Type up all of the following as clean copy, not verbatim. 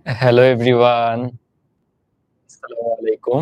Hello everyone. আসসালামু আলাইকুম।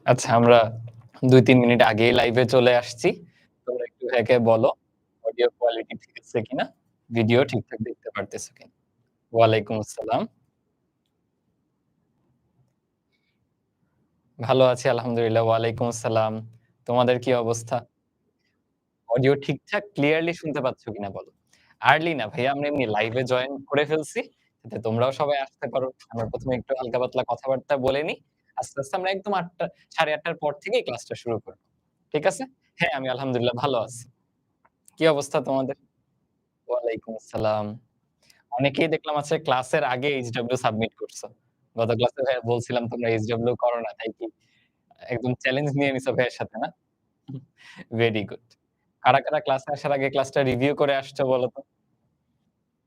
আচ্ছা আমরা ২-৩ মিনিট আগেই লাইভে চলে আসছি। তোমরা একটু ভাইয়াকে বলো অডিও কোয়ালিটি ঠিক আছে কিনা? ভিডিও ঠিকঠাক দেখতে পারতেছো কিনা? ওয়ালাইকুম আসসালাম। ভালো আছি আলহামদুলিল্লাহ। ওয়ালাইকুম আসসালাম। তোমাদের কি অবস্থা? অডিও ঠিকঠাক ক্লিয়ারলি শুনতে পাচ্ছ কিনা বলো? আর্লি না ভাইয়া আমরা এমনি লাইভে জয়েন করে ফেলছি। যাতে তোমরাও সবাই আসতে পারো। আমরা ১ম এ একটু হালকা পাতলা কথাবার্তা বলে নিই। আস্তে, আস্তে আমরা একদম ৮ঃ০০ ৮ঃ৩০ পর থেকেই ক্লাসটা শুরু করব। ঠিক আছে? হ্যাঁ, আমি আলহামদুলিল্লাহ ভালো আছি। কি অবস্থা তোমাদের? ওয়ালাইকুম আসসালাম। অনেকেই দেখলাম আছে ক্লাসের আগে এইচডব্লিউ সাবমিট করছো। গত ক্লাসে ভাইয়া বলছিলাম তোমরা এইচডব্লিউ করো না। তাই কি একদম চ্যালেঞ্জ নিয়ে নিছো ভাইয়ের সাথে না? Very good. কারা, কারা ক্লাসে আসার আগে ক্লাসটা রিভিউ করে আসছো বলো তো?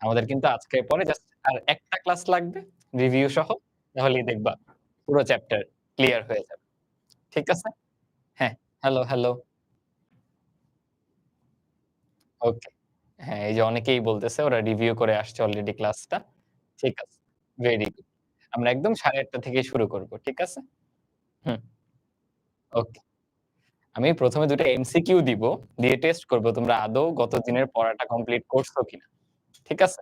আমাদের কিন্তু আজকের পরে জাস্ট আর একটা ক্লাস লাগবে রিভিউ সহ। তাহলেই দেখবা পুরো চ্যাপ্টার ক্লিয়ার হয়ে যাবে। ঠিক আছে? হ্যাঁ, হ্যালো, হ্যালো। ওকে। হ্যাঁ, এই যে অনেকেই বলতেছে ওরা রিভিউ করে আসছে অলরেডি ক্লাসটা। ঠিক আছে। Very good. আমরা একদম ৮:৩০ থেকেই শুরু করব। ঠিক আছে? হুম, ওকে। আমি ১ম এ ২ টা এমসিকিউ দিব। দিয়ে টেস্ট করব তোমরা আদৌ গত দিনের পড়াটা কমপ্লিট করছো কিনা। ঠিক আছে?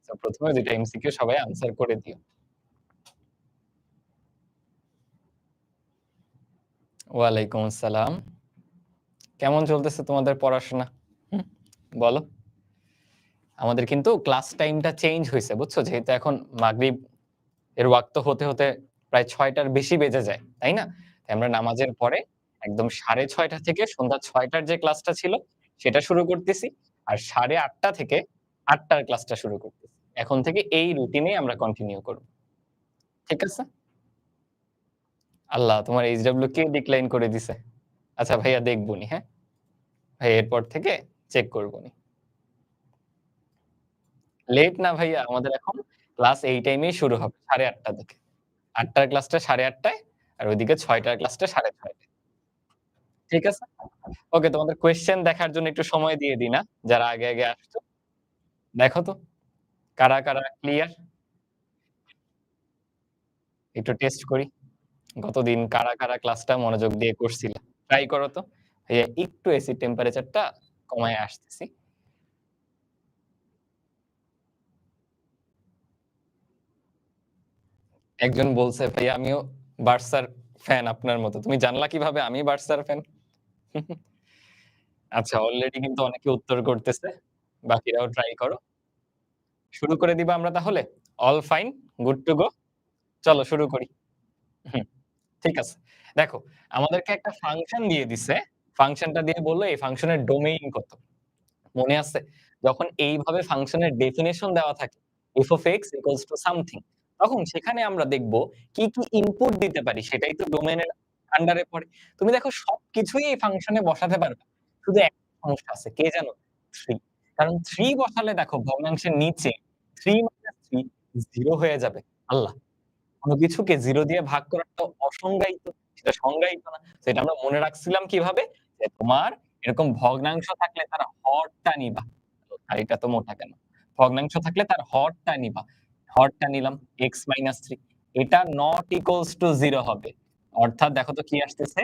সো ১ম এ ২ টা এমসিকিউ সবাই আনসার করে দিও। ওয়ালাইকুম আসসালাম। কেমন চলতেছে তোমাদের পড়াশোনা? হুম, বলো। আমাদের কিন্তু ক্লাস টাইমটা চেঞ্জ হইছে, বুঝছো? যেহেতু এখন মাগরিব এর ওয়াক্ত হতে, হতে প্রায় ৬ টার বেশি বেজে যায়। তাই না? তাই আমরা নামাজের পরে একদম ৬:৩০ থেকে সন্ধ্যা ৬ টার যে ক্লাসটা ছিল, সেটা শুরু করতেছি। আর ৮:৩০ থেকে ৮ টার ক্লাসটা শুরু করতেছি। এখন থেকে এই রুটিনেই আমরা কন্টিনিউ করব। ঠিক আছে? আল্লাহ! তোমার এইচডব্লিউ কে ডিক্লাইন করে দিছে? আচ্ছা ভাইয়া দেখবনি, হ্যাঁ? ভাই এরপর থেকে চেক করবনি। লেট না ভাইয়া আমাদের এখন ক্লাস এই টাইমেই শুরু হবে ৮:৩০ থেকে। ৮ টার ক্লাসটা ৮:৩০ টায় আর ওইদিকে ৬ টার ক্লাসটা ৬:৩০ টায়। ঠিক আছে? ওকে তোমাদের কোয়েশ্চেন দেখার জন্য একটু সময় দিয়ে দিই না? যারা আগে, আগে আসছো। দেখো তো কারা, কারা ক্লিয়ার? একটু টেস্ট করি। গতদিন কারা, কারা ক্লাসটা মনোযোগ দিয়ে করছিলা? ট্রাই করো তো। ভাইয়া একটু এসির টেম্পারেচারটা কমায় আসতেছি। একজন বলছে, "ভাইয়া আমিও বার্সার ফ্যান আপনার মতো।" তুমি জানলা কিভাবে আমি বার্সার ফ্যান? আচ্ছা অলরেডি কিন্তু অনেকে উত্তর করতেছে। বাকিরাও ট্রাই করো। শুরু করে দিবা আমরা তাহলে? All fine, good to go? চলো শুরু করি। হুম, ঠিক আছে। দেখো, আমাদেরকে একটা ফাংশন দিয়ে দিছে। ফাংশনটা দিয়ে বলল এই ফাংশনের ডোমেইন কত? মনে আছে? যখন এইভাবে ফাংশনের ডেফিনিশন দেওয়া থাকে f of x equals to something তখন সেখানে আমরা দেখব কি, কি ইনপুট দিতে পারি সেটাই তো ডোমেইনের আন্ডারে পড়ে। তুমি দেখো সবকিছুই এই ফাংশনে বসাতে পারবা। শুধু একটা সমস্যা আছে। কে জানো? 3 কারণ 3 বসালে দেখো ভগ্নাংশের নিচে 3 3 0 হয়ে যাবে। আল্লাহ! কোন কিছুকে 0 দিয়ে ভাগ করা তো অসংজ্ঞায়িত। সেটা সংজ্ঞায়িত না। তো এটা আমরা মনে রাখছিলাম কিভাবে? যে তোমার এরকম ভগ্নাংশ থাকলে তার হরটা নিবা। আর এটা তো মোটা কেন? ভগ্নাংশ থাকলে তার হরটা নিবা। হরটা নিলাম x - 3 এটা not equals to 0 হবে। অর্থাৎ দেখো তো কি আসতেছে?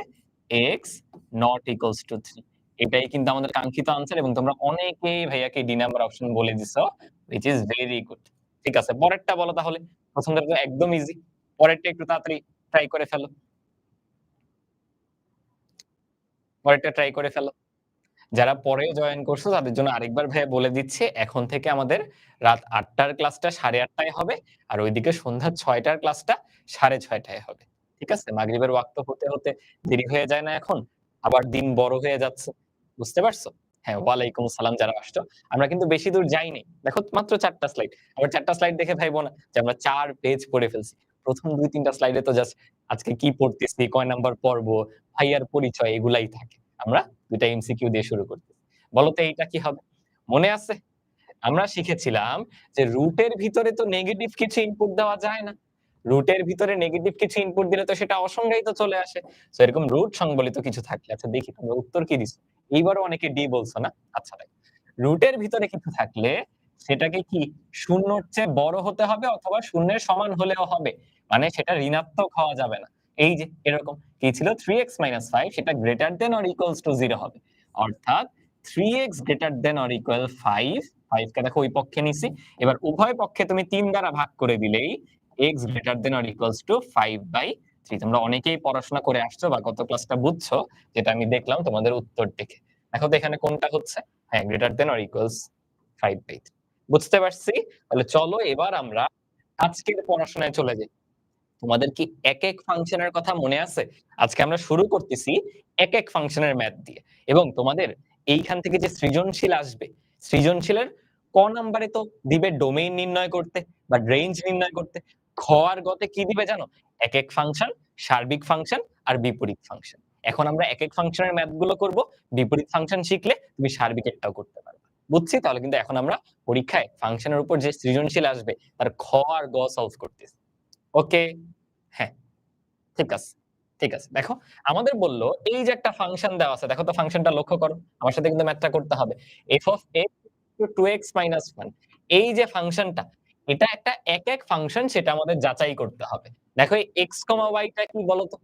x not equals to 3 এটাই কিন্তু আমাদের কাঙ্ক্ষিত আনসার এবং তোমরা অনেকেই ভাইয়াকে ডি নাম্বার অপশন বলে দিছো। which is very good ঠিক আছে। পরেরটা বলো তাহলে। ১ম টা তো একদম ইজি। পরেরটা একটু তাড়াতাড়ি ট্রাই করে ফেলো। পরেরটা ট্রাই করে ফেলো। যারা পরে জয়েন করছো তাদের জন্য আরেকবার ভাইয়া বলে দিচ্ছি, এখন থেকে আমাদের রাত ৮ টার ক্লাসটা ৮:৩০ টায় হবে। আর ওইদিকে সন্ধ্যা ৬ টার ক্লাসটা ৬:৩০ টায় হবে। ঠিক আছে? মাগরিবের ওয়াক্ত হতে দেরি হয়ে যায় না এখন? আবার দিন বড় হয়ে যাচ্ছে। বুঝতে পারছো? হ্যাঁ, ওয়ালাইকুম আসসালাম যারা আসছো। আমরা কিন্তু বেশি দূর যাইনি। দেখো মাত্র ৪ টা স্লাইড। আবার ৪ টা স্লাইড দেখে ভাইবো না যে আমরা ৪ পেজ পড়ে ফেলছি। ১ম ২-৩ টা স্লাইডে তো জাস্ট আজকে কি পড়তেছি, কয় নাম্বার পড়ব, ভাইয়ার পরিচয় এগুলাই থাকে। আমরা ২ টা এমসিকিউ দিয়ে শুরু করতেছি। বলো তো এইটা কি হবে? মনে আছে? আমরা শিখেছিলাম যে রুটের ভিতরে তো নেগেটিভ কিছু ইনপুট দেওয়া যায় না। রুটের ভিতরে নেগেটিভ কিছু ইনপুট দিলে তো সেটা অসংজ্ঞায়িত চলে আসে। সো এরকম রুট সংবলিত কিছু থাকলে আচ্ছা দেখি তোমরা উত্তর কি দিছো? এইবারও অনেকে ডি বলছো না? আচ্ছা দেখো। রুটের ভিতরে কিছু থাকলে সেটাকে কি শূন্যর চেয়ে বড় হতে হবে অথবা শূন্যের সমান হলেও হবে। মানে সেটা ঋণাত্মক হওয়া যাবে না। এই যে এরকম কি ছিল 3x 5 সেটা greater than or equals to 0 হবে। অর্থাৎ 3x greater than or equal 5, 5 কে দেখো ওই পক্ষে নিছি। এবার উভয় পক্ষে তুমি ৩ দ্বারা ভাগ করে দিলেই x greater than or equals to 5/3 তোমরা অনেকেই পড়াশোনা করে আসছো বা গত ক্লাসটা বুঝছো, যেটা আমি দেখলাম তোমাদের উত্তর দেখে। দেখো তো এখানে কোনটা হচ্ছে? হ্যাঁ, greater than or equals 5/3 বুঝতে পারছি? তাহলে চলো এবার আমরা আজকের পড়াশোনায় চলে যাই। তোমাদের কি একেক ফাংশনের কথা মনে আছে? আজকে আমরা শুরু করতেছি একেক ফাংশনের ম্যাথ দিয়ে। এবং তোমাদের এইখান থেকে যে সৃজনশীল আসবে, সৃজনশীলের ক নাম্বারে তো দিবে ডোমেইন নির্ণয় করতে বা রেঞ্জ নির্ণয় করতে। খ আর গ তে কি দিবে জানো? একেক ফাংশন, সার্বিক ফাংশন আর বিপরীত ফাংশন। এখন আমরা একেক ফাংশনের ম্যাথ গুলো করব। বিপরীত ফাংশন শিখলে তুমি সার্বিকেরটাও করতে পারবে। বুঝছি? তাহলে কিন্তু এখন আমরা পরীক্ষায় ফাংশনের উপর যে সৃজনশীল আসবে তার খ আর গ সলভ করতেছি। ওকে? হ্যাঁ, ঠিক আছে। ঠিক আছে। দেখো, আমাদের বলল এই যে একটা ফাংশন দেওয়া আছে। দেখো তো ফাংশনটা লক্ষ্য করো। আমার সাথে কিন্তু ম্যাথটা করতে হবে। f of x to 2x minus 1 এই যে ফাংশনটা, এটা একটা একেক ফাংশন সেটা আমাদের যাচাই করতে হবে। দেখো এই x, y টা কি বলতো?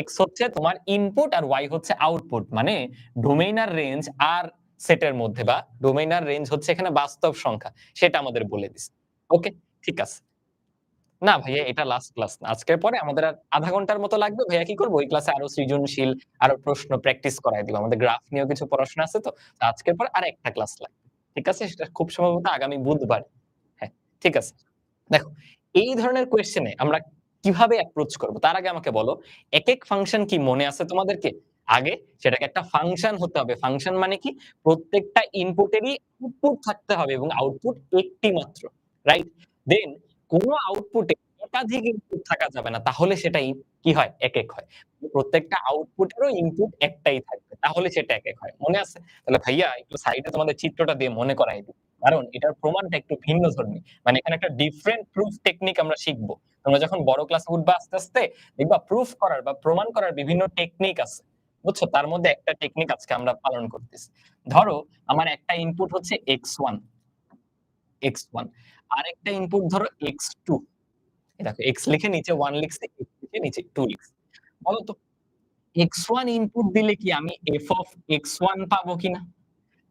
x হচ্ছে তোমার ইনপুট আর y হচ্ছে আউটপুট। মানে ডোমেইন আর রেঞ্জ আর সেটের মধ্যে বা ডোমেইন আর রেঞ্জ হচ্ছে এখানে বাস্তব সংখ্যা। সেটা আমাদের বলে দিছে। ওকে? ঠিক আছে। না ভাইয়া এটা লাস্ট ক্লাস না। আজকের পরে আমাদের আর ০.৫ ঘন্টার মতো লাগবে। ভাইয়া কি করব? ওই ক্লাসে আরো সৃজনশীল, আরো প্রশ্ন প্র্যাকটিস করায় দিব। আমাদের গ্রাফ নিয়েও কিছু পড়াশোনা আছে তো। তো আজকের পর আরেকটা ক্লাস লাগবে। ঠিক আছে? সেটা খুব সম্ভবত আগামী বুধবার। হ্যাঁ, ঠিক আছে। দেখো, এই ধরনের কোয়েশ্চেন এ আমরা কিভাবে অ্যাপ্রোচ করব? তার আগে আমাকে বলো, একেক ফাংশন কি মনে আছে তোমাদেরকে? আগে সেটাকে একটা ফাংশন হতে হবে। ফাংশন মানে কি? প্রত্যেকটা ইনপুটেরই আউটপুট থাকতে হবে এবং আউটপুট একটি মাত্র। রাইট? দেন কোন আউটপুটে একাধিক ইনপুট থাকা যাবে না। তাহলে সেটাই কি হয়? একেক হয়। প্রত্যেকটা আউটপুটেরও ইনপুট একটাই থাকবে। তাহলে সেটা একেক হয়। মনে আছে? তাহলে ভাইয়া একটু সাইডে তোমাদের চিত্রটা দিয়ে মনে করাই দিই। কারণ এটার প্রমাণটা একটু ভিন্নধর্মী। মানে এখানে একটা ডিফারেন্ট প্রুফ টেকনিক আমরা শিখব। তোমরা যখন বড় ক্লাসে উঠবা আস্তে, আস্তে দেখবা প্রুফ করার বা প্রমাণ করার বিভিন্ন টেকনিক আছে। বুঝছো? তার মধ্যে একটা টেকনিক আজকে আমরা পালন করতেছি। ধরো আমার একটা ইনপুট হচ্ছে x1, x1 আরেকটা ইনপুট ধরো x2 এই দেখো x লিখে নিচে 1 লিখছি, x লিখে নিচে 2 লিখছি। বলো তো x1 ইনপুট দিলে কি আমি f of x1 পাবো কিনা?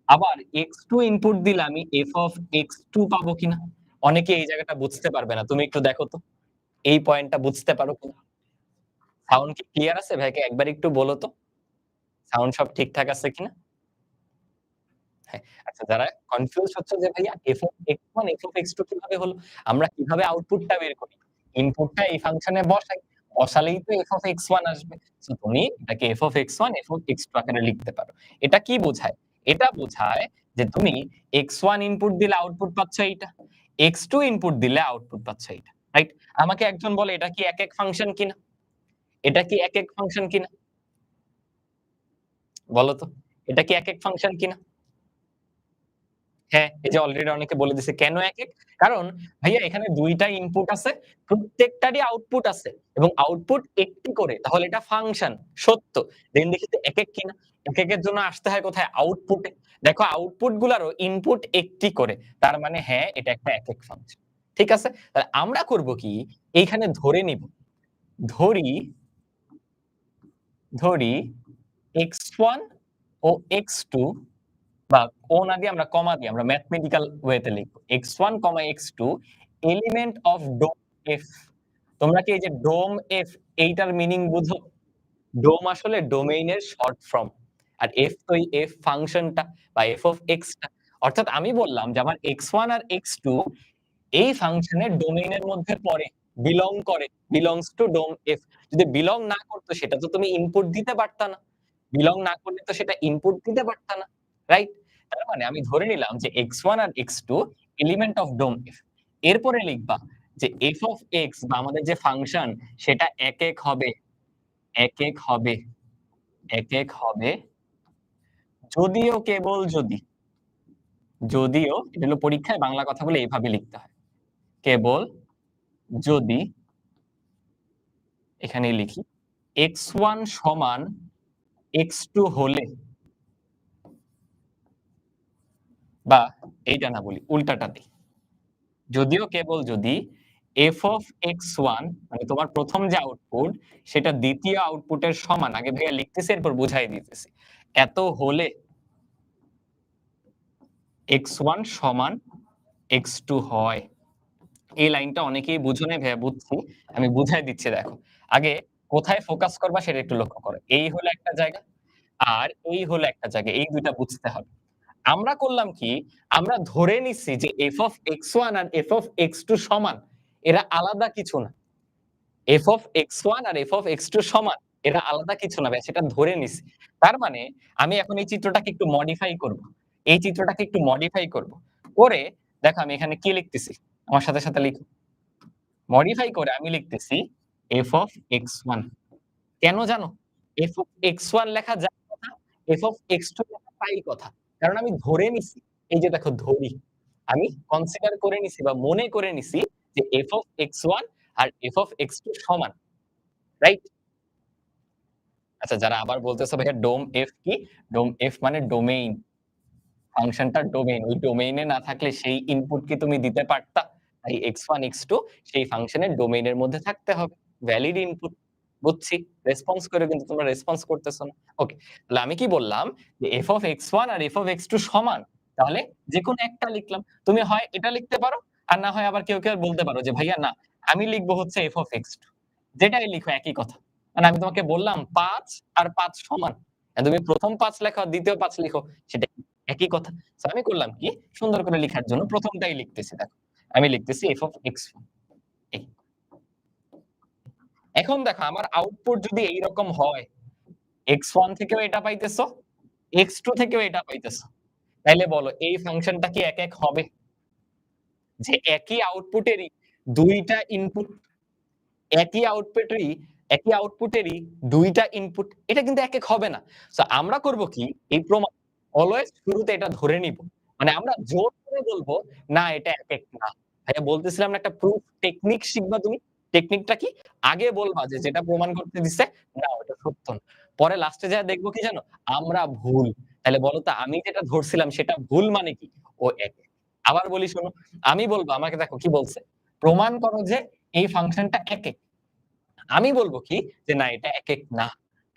আবার x2 ইনপুট দিলে আমি f of x2 পাবো কিনা? অনেকে এই জায়গাটা বুঝতে পারবে না। তুমি একটু দেখো তো। এই পয়েন্টটা বুঝতে পারো কিনা? সাউন্ড কি ক্লিয়ার আছে? ভাইকে একবার একটু বলো তো। সাউন্ড সব ঠিকঠাক আছে কিনা? হ্যাঁ, আচ্ছা যারা কনফিউজ হচ্ছে যে ভাইয়া f of x1 f of x2 কিভাবে হলো? আমরা কিভাবে আউটপুটটা বের করি? ইনপুটটা এই ফাংশনে বসাই। বসালেই তো f of x1 আসবে। সো তুমি এটাকে f of x1 f of x2 আকারে লিখতে পারো। এটা কি বোঝায়? এটা বোঝায় যে তুমি x1 ইনপুট দিলে আউটপুট পাচ্ছ এইটা। x2 ইনপুট দিলে আউটপুট পাচ্ছ এইটা। রাইট? আমাকে একজন বলে এটা কি একেক ফাংশন কিনা? এটা কি একেক ফাংশন কিনা? বলো তো। এটা কি একেক ফাংশন কিনা? হ্যাঁ, এই যে অলরেডি অনেকে বলে দিছে কেন একেক? কারণ ভাইয়া এখানে ২ টা ইনপুট আছে, প্রত্যেকটারই আউটপুট আছে এবং আউটপুট একটি করে। তাহলে এটা ফাংশন, সত্য। দেন দেখি তো একেক কিনা? একেকের জন্য আসতে হয় কোথায়? আউটপুটে। দেখো আউটপুট গুলারও ইনপুট একটি করে। তার মানে হ্যাঁ, এটা একটা একেক ফাংশন। ঠিক আছে? তাহলে আমরা করব কি? এইখানে ধরে নিব। ধরি, ধরি x1 ও x2 বা ও না দিয়ে আমরা কমা দিয়ে আমরা ম্যাথমেটিক্যাল ওয়েতে লিখব। x1, x2 element of domain F তোমরা কি এই যে ডোম এফ এইটার মিনিং বুঝো? ডোম আসলে ডোমেইনের শর্ট ফর্ম। আর এফ তো এই এফ ফাংশনটা বা এফ অফ এক্স টা। অর্থাৎ আমি বললাম যে আমার x1 আর x2 এই ফাংশনের ডোমেইনের মধ্যে পড়ে, বিলং করে, বিলংস টু ডোম এফ। যদি বিলং না করতো সেটা তো তুমি ইনপুট দিতে পারতা না। বিলং না করলে তো সেটা ইনপুট দিতে পারতা না। রাইট? তার মানে আমি ধরে নিলাম যে x1 আর x2 element of dom F. এরপরে লিখবা যে এফ অফ এক্স বা আমাদের যে ফাংশন সেটা একেক হবে, একেক হবে, একেক হবে যদিও কেবল যদি, যদিও এটা হলো পরীক্ষায় বাংলা কথাগুলো এইভাবে লিখতে হয়। কেবল যদি এখানেই লিখি x1 সমান x2 হলে, বা এইটা না বলি উল্টাটা দিই, যদিও কেবল যদি f of x1 মানে তোমার প্রথম যে আউটপুট সেটা দ্বিতীয় আউটপুটের সমান, আগে ভাইয়া লিখতেছি এরপর বুঝাই দিতেছি, এত হলে x1 সমান x2 হয়। এই লাইনটা অনেকেই বুঝো নাই ভাইয়া, বুঝছি, আমি বুঝাই দিচ্ছি দেখো। আগে কোথায় ফোকাস করবা সেটা একটু লক্ষ্য করো। এই হলো একটা জায়গা আর এই হলো একটা জায়গা, এই দুইটা বুঝতে হবে। আমরা করলাম কি, আমরা ধরে নিচ্ছি যে f of x1 R f of x2 সমান, এরা আলাদা কিছু না। f of x1 R f of x2 সমান, এরা আলাদা কিছু না ভাই, সেটা ধরে নিছি। তার মানে আমি এখন এই চিত্রটাকে একটু মডিফাই করব। এই চিত্রটাকে একটু মডিফাই করব। করে দেখো আমি এখানে কি লিখতেছি, আমার সাথে সাথে লিখো। মডিফাই করে আমি লিখতেছি f of x1। কেন জানো? f of x1 লেখা যায় কথা, f of x2 লেখা তাই কথা। কারণ আমি ধরে নিছি, এই যে দেখো ধরি, আমি কনসিডার করে নিছি বা মনে করে নিছি যে f of x1 R f of x2 সমান। রাইট? আচ্ছা, যারা আবার বলতেছো ভাইয়া ডোম এফ কি? ডোম এফ মানে ডোমেইন। ফাংশনটার ডোমেইন। ওই ডোমেইনে না থাকলে সেই ইনপুট কি তুমি দিতে পারতা? তাই x1 x2 সেই ফাংশনের ডোমেইনের মধ্যে থাকতে হবে। Valid input. বুঝছি। রেসপন্স করে কিন্তু তোমরা রেসপন্স করতেছো না। ওকে। তাহলে আমি কি বললাম যে f of x1 R f of x2 সমান। তাহলে যেকোনো একটা লিখলাম। তুমি হয় এটা লিখতে পারো আর না হয় আবার কেউ বলতে পারো যে ভাইয়া না, আমি লিখবো হচ্ছে f of x2। যেটাই লিখো একই কথা। মানে আমি তোমাকে বললাম ৫ আর ৫ সমান। তুমি প্রথম ৫ লেখো আর দ্বিতীয় ৫ লিখো, সেটা একই কথা। সো আমি করলাম কি, সুন্দর করে লিখার জন্য প্রথমটাই লিখতেছি দেখো। আমি লিখতেছি f of x1। এই। এখন দেখো আমার আউটপুট যদি এইরকম হয়, x1 থেকেও এটা পাইতেছো, x2 থেকেও এটা পাইতেছো। তাইলে বলো এই ফাংশনটা কি এক এক হবে? যে একই আউটপুটেরই ২ টা ইনপুট, একই আউটপুটেরই, একই আউটপুটেরই ২ টা ইনপুট, এটা কিন্তু এক এক হবে না। সো আমরা করব কি, এই প্রমাণ অলওয়েজ শুরুতে এটা ধরে নিব। মানে আমরা জোর করে বলবো না এটা এক এক না। ভাইয়া বলতেছিলাম না একটা প্রুফ টেকনিক শিখবা তুমি। টেকনিকটা কি? আগে বলবা যে যেটা প্রমাণ করতে দিছে না ওটা সত্য না। পরে লাস্টে যায়া দেখবো কি জানো? আমরা ভুল। তাহলে বলো তো আমি যেটা ধরছিলাম সেটা ভুল মানে কি? ও এক। আবার বলি শোনো, আমি বলবো আমাকে দেখো কি বলছে? প্রমাণ করো যে এই ফাংশনটা একেক। আমি বলব কি যে না এটা একেক না।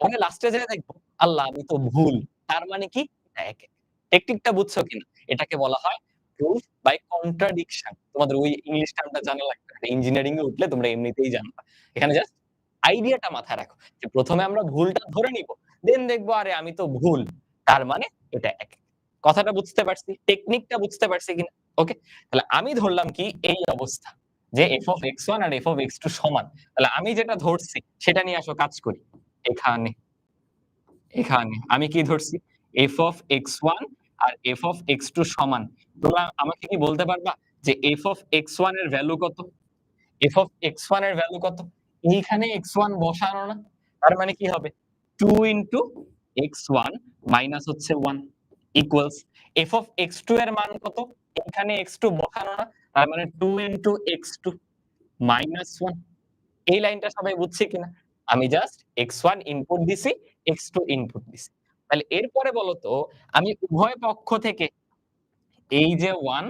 পরে লাস্টে যেয়ে দেখব আল্লাহ আমি তো ভুল। তার মানে কি? এটা একেক। টেকনিকটা বুঝছো কিনা? এটাকে বলা হয় প্রুফ বাই কন্ট্রাডিকশন। তোমাদের ওই ইংলিশ টার্মটা জানা লাগবে না। ইঞ্জিনিয়ারিং এ উঠলে তোমরা এমনিতেই জানবা। এখানে জাস্ট আইডিয়াটা মাথায় রাখো। যে ১ম এ আমরা ভুলটা ধরে নিব। দেন দেখব আরে আমি তো ভুল। তার মানে এটা একেক। কথাটা বুঝতে পারছি? টেকনিকটা বুঝতে পারছি কিনা? ওকে? তাহলে আমি ধরলাম কি এই অবস্থা। যে f of x1 R f of x2 সমান। তাহলে আমি যেটা ধরছি সেটা নিয়ে আসো কাজ করি। এখানে, এখানে আমি কি ধরছি? f of x1 R f of x2 সমান। তোমরা আমাকে কি বলতে পারবা যে f of x1 এর ভ্যালু কত? f of x1 এর ভ্যালু কত? এইখানে x1 বসানো না? তার মানে কি হবে? 2 ইনটু x1 মাইনাস হচ্ছে 1 ইকুয়ালস f of x2 এর মান কত? এখানে x2 বসানো না? তার মানে 2 ইনটু x2 মাইনাস 1। এই লাইনটা সবাই বুঝছে কিনা? আমি জাস্ট x1 ইনপুট দিছি, x2 ইনপুট দিছি। তাহলে এরপরে বলো তো আমি উভয় পক্ষ থেকে এই যে 1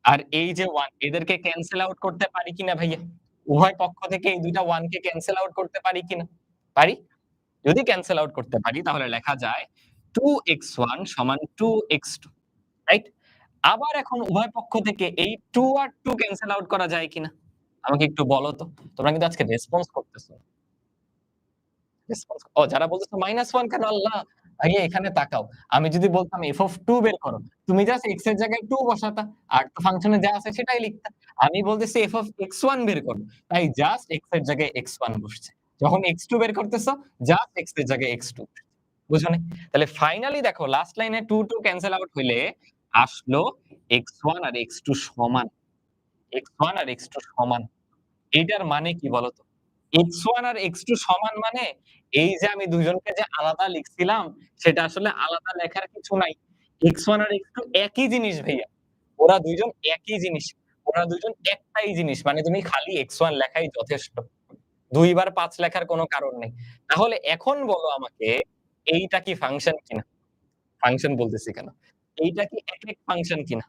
আর এই যে 1 এদেরকে ক্যানসেল আউট করতে পারি কিনা ভাইয়া? উভয় পক্ষ থেকে এই ২ টা 1 কে ক্যানসেল আউট করতে পারি কিনা? পারি? যদি ক্যানসেল আউট করতে পারি তাহলে লেখা যায় 2x1 সমান 2x2, রাইট? আবার এখন উভয় পক্ষ থেকে এই 2 আর 2 ক্যানসেল আউট করা যায় কিনা? আমাকে একটু বলো তো। তোমরা কিন্তু আজকে রেসপন্স করতেছ না। রেসপন্স যারা বলতেছো -1 কেন আল্লাহ? ভাইয়া এখানে তাকাও। আমি যদি বলতাম f of 2 বের করো, তুমি জাস্ট x এর জায়গায় 2 বসাতা। আর তো ফাংশনে যা আছে সেটাই লিখতা। আমি বলতেছি f of x1 বের করো। তাই জাস্ট x এর জায়গায় x1 বসছে। যখন x2 বের করতেছো, জাস্ট x এর জায়গায় x2 বুঝো নাই? তাহলে ফাইনালি দেখো লাস্ট লাইনে 2, 2 ক্যানসেল আউট হইলে আসলো x1 আর x2 সমান। x1 আর x2 সমান। এইটার মানে কি বলতো? x1 আর x2 সমান মানে এই যে আমি দুজনকে যে আলাদা লিখছিলাম সেটা আসলে আলাদা লেখার কিছু নাই। x1 আর x2 একই জিনিস ভাইয়া। ওরা ২ জন একই জিনিস। ওরা ২ জন একটাই জিনিস। মানে তুমি খালি x1 লেখাই যথেষ্ট। ২ বার ৫ লেখার কোন কারণ নেই। তাহলে এখন বলো আমাকে এইটা কি ফাংশন কিনা? ফাংশন বলতেছি কেন? এইটা কি একক ফাংশন কিনা?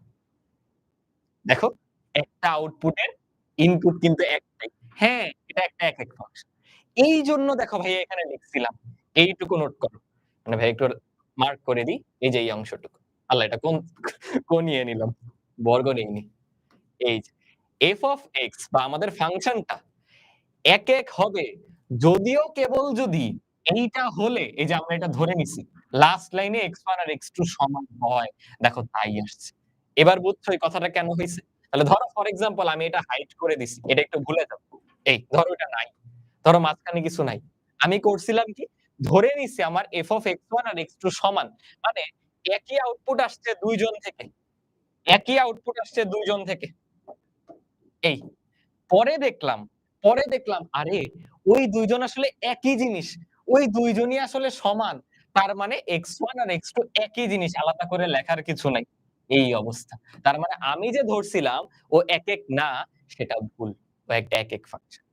দেখো, একটা আউটপুটের ইনপুট কিন্তু একটাই। হ্যাঁ, এটা একটা একেক ফাংশন। এইজন্য দেখো ভাইয়া এখানে লিখছিলাম। এইটুকু নোট করো। মানে ভাই একটু মার্ক করে দিই। এই যে এই অংশটুকু। আল্লাহ এটা কোন ইয়ে নিলাম? বর্গ নেইনি। এই যে f of x বা আমাদের ফাংশনটা একেক হবে যদিও কেবল যদি এইটা হলে এই যে আমরা এটা ধরে নিছি। লাস্ট লাইনে x1 আর x2 সমান হয়। দেখো তাই আসছে। এবার বুঝছো এই কথাটা কেন হইছে? তাহলে ধরো ফর এক্সাম্পল আমি এটা হাইড করে দিছি। এটা একটু ভুলে যাও। এই ধরো এটা নাই। ধরো মাঝখানে কিছু নাই। আমি করছিলাম কি? ধরে নিছি আমার f of x1 আর x2 সমান। মানে একই আউটপুট আসছে ২ জন থেকে। একই আউটপুট আসছে ২ জন থেকে। এই পরে দেখলাম আরে ওই ২ জন আসলে একই জিনিস। ওই ২ জনই আসলে সমান। তার মানে x1 আর x2 একই জিনিস। আলাদা করে লেখার কিছু নাই। এই অবস্থা। তার মানে আমি যে ধরছিলাম ও একেক না সেটা ভুল। ও একটা একেক ফাংশন।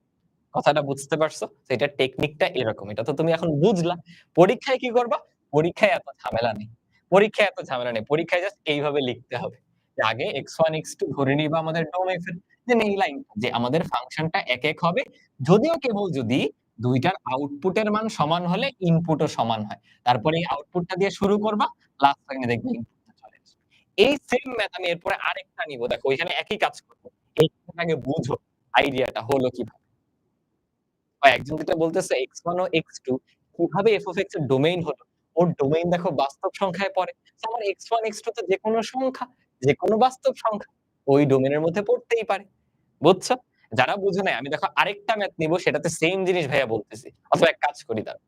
কথাটা বুঝতে পারছো? তো এটার টেকনিকটা এরকম। এটা তো তুমি এখন বুঝলা। পরীক্ষায় কি করবা? পরীক্ষায় এত ঝামেলা নেই। পরীক্ষায় এত ঝামেলা নেই। পরীক্ষায় জাস্ট এইভাবে লিখতে হবে। যে আগে x1, x2 ধরে নিবা আমাদের ডোম f এর দেন এই লাইনটা যে আমাদের ফাংশনটা একেক হবে। যদিও কেবল যদি ২ টার আউটপুটের মান সমান হলে ইনপুটও সমান হয়। তারপরে এই আউটপুটটা দিয়ে শুরু করবা। লাস্ট লাইনে দেখবে ইনপুটটা চলে আসবে। এই সেম ম্যাথ আমি এরপরে আরেকটা নিব। দেখো এখানে একই কাজ করব। এইখানে আগে বুঝো আইডিয়াটা হলো কিভাবে। একজন যেটা বলতেছে x1 ও x2 কিভাবে f of x এর ডোমেইন হলো? ওর ডোমেইন দেখো বাস্তব সংখ্যায় পড়ে। তো আমার x1, x2 তো যেকোনো সংখ্যা, যেকোনো বাস্তব সংখ্যা। ওই ডোমেইনের মধ্যে পড়তেই পারে। বুঝছো? যারা বুঝে নাই আমি দেখো আরেকটা ম্যাথ নিব সেটাতে সেইম জিনিস ভাইয়া বলতেছি। অথবা এক কাজ করি দাঁড়াও।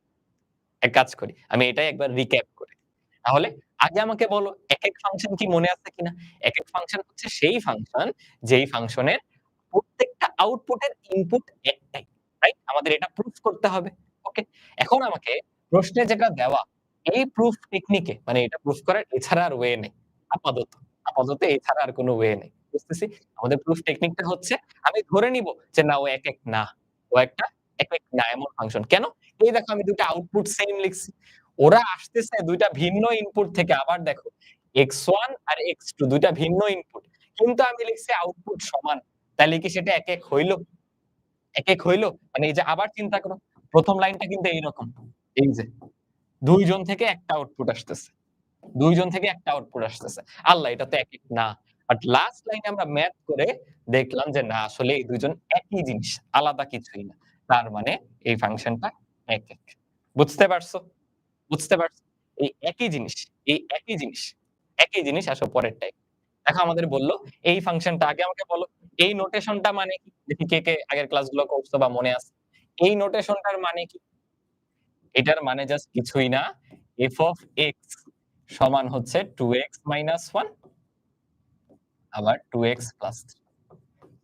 এক কাজ করি। আমি এটাই একবার রিক্যাপ করি। তাহলে আগে আমাকে বলো একেক ফাংশন কি মনে আছে কিনা? একেক ফাংশন হচ্ছে সেই ফাংশন যেই ফাংশনের প্রত্যেকটা আউটপুটের ইনপুট একটাই। রাইট? আমাদের এটা প্রুফ করতে হবে। ওকে? এখন আমাকে প্রশ্নে যেটা দেওয়া, এই প্রুফ টেকনিকে মানে এটা প্রুফ করার এছাড়া আর ওয়ে নেই। আপাতত। আপাতত এছাড়া আর কোন ওয়ে নেই। বুঝতেছি? আমাদের প্রুফ টেকনিকটা হচ্ছে আমি ধরে নিব যে না ও একেক না। ও একটা একেক না এমন ফাংশন। কেন? এই দেখো আমি ২ টা আউটপুট সেম লিখছি। ওরা আসতেছে ২ টা ভিন্ন ইনপুট থেকে। আবার দেখো x1 আর x2 ২ টা ভিন্ন ইনপুট। কিন্তু আমি লিখছি আউটপুট সমান। তাইলে কি সেটা একেক হইল? একেক হইল? মানে এই যে আবার চিন্তা করো। ১ম লাইনটা কিন্তু এইরকম। এই যে ২ জন থেকে একটা আউটপুট আসতেছে। ২ জন থেকে একটা আউটপুট আসতেছে। আল্লাহ এটা তো একেক না। বাট লাস্ট লাইনে আমরা ম্যাথ করে দেখলাম যে না আসলে এই ২ জন একই জিনিস। আলাদা কিছুই না। তার মানে এই ফাংশনটা একেক। বুঝতে পারছো? বুঝতে পারছো? এই একই জিনিস, এই একই জিনিস, একই জিনিস আসো পরেরটায়। দেখো আমাদের বলল এই ফাংশনটা আগে আমাকে বলো এই নোটেশনটা মানে কি? দেখি কে আগের ক্লাসগুলো করছো বা মনে আছে। এই নোটেশনটার মানে কি? এটার মানে জাস্ট কিছুই না। f of x সমান হচ্ছে 2x - 1 আবার 2x +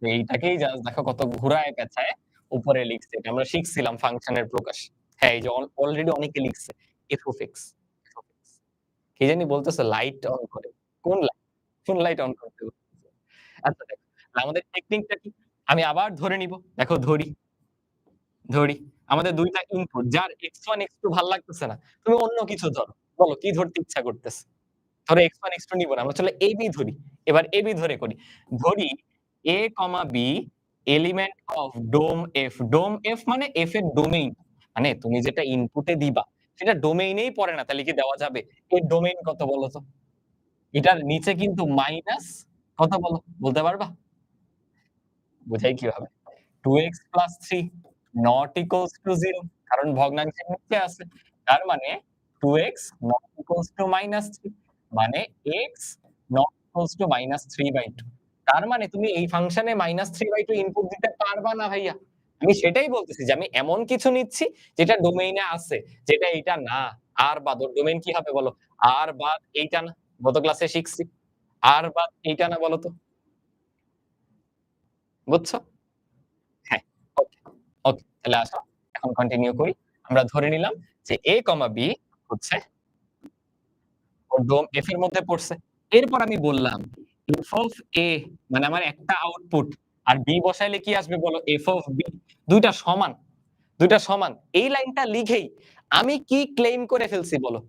3 এইটাকেই জাস্ট দেখো কত ঘুরায় পেঁচায় উপরে লিখছে। এটা আমরা শিখছিলাম ফাংশনের প্রকাশ। হ্যাঁ, এই যে অলরেডি অনেকে লিখছে f of x, f of x কি জানি বলতেছে লাইট অন করে। কোন লাইট? কোন লাইট অন করতে বলতেছে? আচ্ছা দেখো, আমাদের টেকনিকটা কি? আমি আবার ধরে নিব। দেখো ধরি। আমাদের ২ টা ইনপুট যার x1, x2 ভাল লাগতেছে না। তুমি অন্য কিছু ধরো। বলো কি ধরতে ইচ্ছা করতেছে? ধরো x1, x2 নিব না। আমরা চলো AB ধরি। এবার AB ধরে করি। ধরি A, B element of dom F। Dom F মানে F এর ডোমেইন। মানে তুমি যেটা ইনপুটে দিবা সেটা ডোমেইনেই পড়ে না। তাহলে কি দেওয়া যাবে? এর ডোমেইন কত বলো তো? এটার নিচে কিন্তু মাইনাস কত বলো? বলতে পারবা? বুঝাই কিভাবে? 2x plus 3 not equals to 0 কারণ ভগ্নাংশের নিচে আছে। তার মানে 2x not equals to -3 মানে x not equals to -3/2 তার মানে তুমি এই ফাংশনে -3/2 ইনপুট দিতে পারবা না ভাইয়া। আমি সেটাই বলতেছি যে আমি এমন কিছু নিচ্ছি যেটা ডোমেইনে আছে, যেটা এইটা না। আর বাদ ওর ডোমেইন কি হবে বলো? আর বাদ এইটা না। গত ক্লাসে শিখছি। আর বাদ এইটা না বলো তো? বুঝছো? হ্যাঁ, ওকে, ওকে। তাহলে আসো এখন কন্টিনিউ করি। আমরা ধরে নিলাম যে A, B হচ্ছে ওর ডোম F এর মধ্যে পড়ছে। এরপর আমি বললাম f of A মানে আমার একটা আউটপুট আর B বসাইলে কি আসবে বলো? f of B ২ টা সমান, ২ টা সমান। এই লাইনটা লিখেই আমি কি ক্লেইম করে ফেলছি বলো?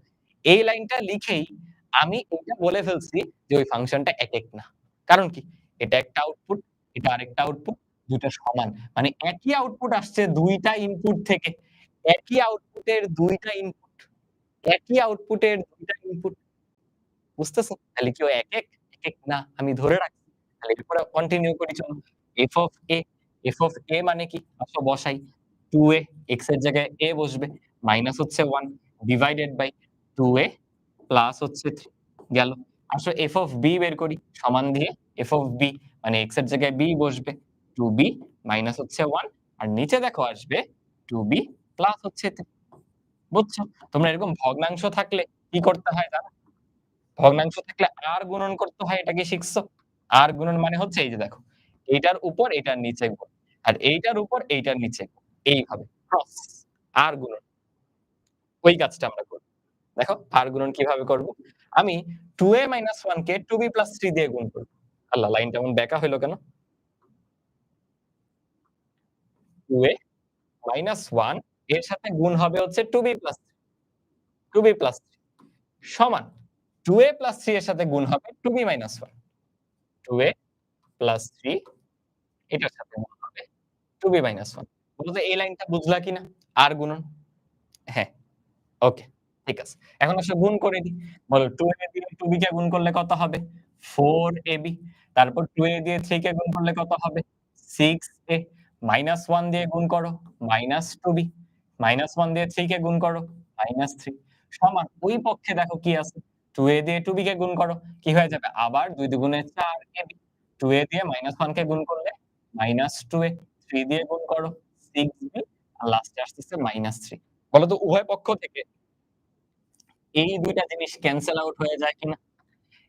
এই লাইনটা লিখেই আমি এটা বলে ফেলছি যে ওই ফাংশনটা একেক না। কারণ কি? এটা একটা আউটপুট, এটা আরেকটা আউটপুট, ২ টা সমান। মানে একই আউটপুট আসছে ২ টা ইনপুট থেকে। একই আউটপুটের ২ টা ইনপুট, একই আউটপুটের ২ টা ইনপুট। বুঝতেছো? তাহলে কি ও একেক? একেক না। আমি ধরে রাখছি। তাহলে এরপরে কন্টিনিউ করি চলো। f of a, f of a মানে কি? আসো বসাই। 2a x এর জায়গায় a বসবে। মাইনাস হচ্ছে 1 ডিভাইডেড বাই 2a প্লাস হচ্ছে 3 গেল। আসো f of b বের করি। সমান দিয়ে f of b মানে x এর জায়গায় b বসবে। 2b মাইনাস হচ্ছে 1 আর নিচে দেখো আসবে 2b প্লাস হচ্ছে 3 বুঝছো? তোমরা এরকম ভগ্নাংশ থাকলে কি করতে হয় জানো? ভগ্নাংশ থাকলে আর গুণন করতে হয় এটা কি শিখছো? আর গুণন মানে হচ্ছে এই যে দেখো, এইটার উপর এটার নিচে গুণ। আর এইটার উপর এইটার নিচে গুণ। এইভাবে ক্রস আর গুণন। ওই কাজটা আমরা করব। দেখো আর গুণন কিভাবে করব? আমি 2a 1 কে 2b 3 দিয়ে গুণ করব। আল্লাহ লাইনটা এমন বেঁকা হইল কেন? 2a 1 এর সাথে গুণ হবে হচ্ছে 2b 3 সমান 2a 3 এর সাথে গুণ হবে 2b 1 2a 3 এটার সাথে গুণ হবে 2b 1 বলো তো এই লাইনটা বুঝলা কিনা? আর গুণন। হ্যাঁ, ওকে। ঠিক আছে। এখন আসলে গুণ করে দিই। বলো 2a দিয়ে 2b কে গুণ করলে কত হবে? 4ab তারপর 2a দিয়ে 3 কে গুণ করলে কত হবে? 6a -1 দিয়ে গুণ করো -2b -1 দিয়ে 3 কে গুণ করো -3 সমান ওই পক্ষে দেখো কি আছে? 2a দিয়ে 2b কে গুণ করো। কি হয়ে যাবে? আবার 2 দুগুণে 4ab 2a দিয়ে -1 কে গুণ করলে -2a 3 দিয়ে গুণ করো 6b আর লাস্টে আসতেছে -3 বলো তো উভয় পক্ষ থেকে এই ২ টা জিনিস ক্যানসেল আউট হয়ে যায় কিনা?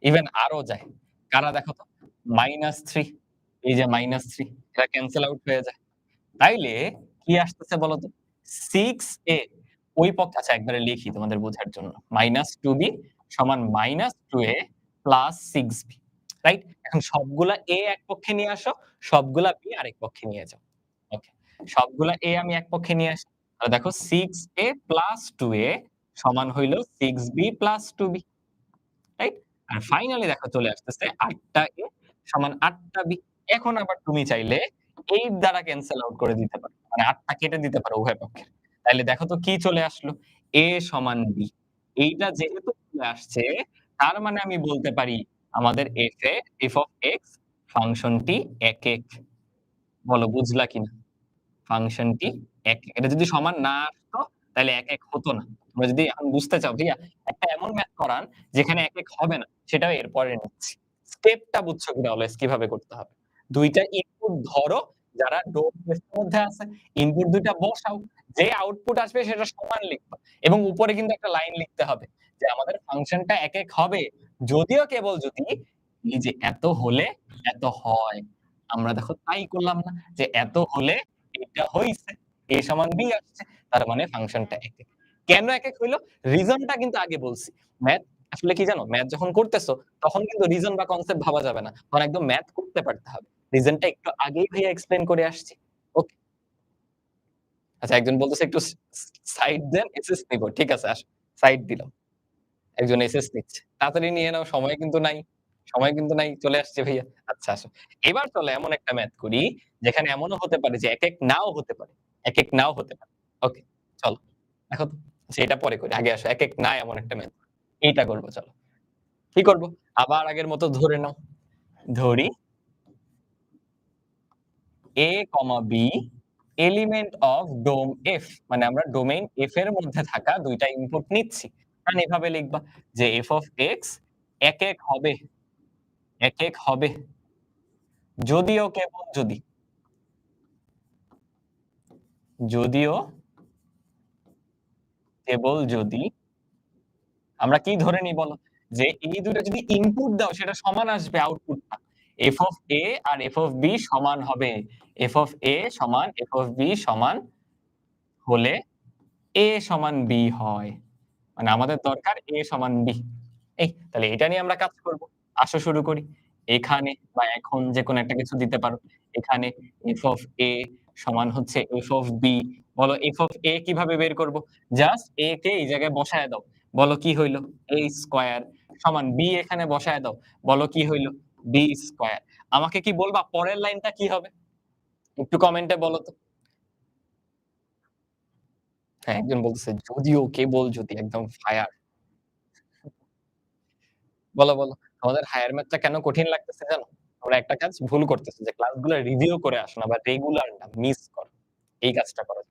ইভেন আরো যায়। কারা দেখো তো? -3 এই যে -3 এরা ক্যানসেল আউট হয়ে যায়। তাইলে কি আসতেছে বলো তো? 6a ওই পক্ষে আচ্ছা একবারে লিখি তোমাদের বোঝার জন্য। -2b সমান -2a প্লাস 6b রাইট? এখন সবগুলা a এক পক্ষে নিয়ে আসো, সবগুলা b আরেক পক্ষে নিয়ে যাও। ওকে। সবগুলা a আমি এক পক্ষে নিয়ে আসি। তাহলে দেখো 6a প্লাস 2a সমান হইল 6b প্লাস 2b রাইট? আর ফাইনালি দেখো চলে আসতেছে 8টা a সমান 8টা b। এখন আবার তুমি চাইলে 8 দ্বারা ক্যানসেল আউট করে দিতে পারো। মানে 8 টা কেটে দিতে পারো উভয় পক্ষে। তাইলে দেখো তো কি চলে আসলো? a সমান b। এইটা যেহেতু চলে আসছে তার মানে আমি বলতে পারি আমাদের f of x ফাংশনটি একেক। বলো বুঝলা কিনা? ফাংশনটি এটা যদি সমান না আসতো তাহলে ১-১ হতো না। তোমরা যদি এখন বুঝতে চাও ভাইয়া একটা এমন ম্যাথ করান যেখানে ১-১ হবে না সেটাও এরপরে নিচ্ছি। স্টেপটা বুঝছো কিনা অলওয়েজ কিভাবে করতে হবে। ২ টা ইনপুট ধরো যারা ডোম টেস্টের মধ্যে আছে, ইনপুট ২ টা বসাও। যে আউটপুট আসবে সেটা সমান লিখবা এবং উপরে কিন্তু একটা লাইন লিখতে হবে যে আমাদের ফাংশনটা ১-১ হবে। যদিও কেবল যদি এই যে এত হলে এত হয়। আমরা দেখো তাই করলাম না যে এত হলে এটা হইছে। A সমান B আসছে। তার মানে ফাংশনটা একেক। কেন একেক হইল? রিজনটা কিন্তু আগে বলছি। ম্যাথ আসলে কি জানো? ম্যাথ যখন করতেছো তখন কিন্তু রিজন বা কনসেপ্ট ভাবা যাবে না। তখন একদম ম্যাথ করতে পারতে হবে। রিজনটা একটু আগেই ভাইয়া এক্সপ্লেইন করে আসছি। ওকে। আচ্ছা একজন বলতেছে একটু সাইড দেন এসএস নিবো। ঠিক আছে আসো। সাইড দিলাম। একজন এসএস নিচ্ছে। তাড়াতাড়ি নিয়ে নাও সময় কিন্তু নাই। সময় কিন্তু নাই। চলে আসছে ভাইয়া। আচ্ছা আসো। এবার চলো এমন একটা ম্যাথ করি যেখানে এমনও হতে পারে যে একেক নাও হতে পারে। একেক নাও হতে পারে। ওকে চলো। দেখো তো আচ্ছা এটা পরে করি। আগে আসো একেক না এমন একটা ম্যাথ। এইটা করব চলো। কি করব? আবার আগের মতো ধরে নাও। ধরি A, B element of dom F মানে আমরা ডোমেইন F এর মধ্যে থাকা ২ টা ইনপুট নিচ্ছি। কারণ এভাবে লিখবা যে f of x একেক হবে, একেক হবে যদিও কেবল যদি, যদিও কেবল যদি আমরা কি ধরে নিই বলো? যে এই ২ টা যদি ইনপুট দাও সেটা সমান আসবে আউটপুটটা। f of a R f of b সমান হবে। f of a সমান f of b সমান হলে a সমান b হয়। মানে আমাদের দরকার a সমান b। তাহলে এটা নিয়ে আমরা কাজ করব। আসো শুরু করি। এখানে বা এখন যেকোনো একটা কিছু দিতে পারো। এখানে f of a সমান হচ্ছে f of b। বলো f of a কিভাবে বের করব? জাস্ট a কে এই জায়গায় বসায় দাও। বলো কি হইল? a স্কয়ার সমান b এখানে বসায় দাও। বলো কি হইল? b square. আমাকে কি বলবা পরের লাইনটা কি হবে? একটু কমেন্টে বলো তো। হ্যাঁ, একজন বলতেছে যদিও কেবল যদি একদম ফায়ার। বলো, বলো। আমাদের হায়ার ম্যাথটা কেন কঠিন লাগতেছে জানো? আমরা একটা কাজ ভুল করতেছি যে ক্লাসগুলো রিভিউ করে আসো না বা রেগুলার না, মিস করো। এই কাজটা করো।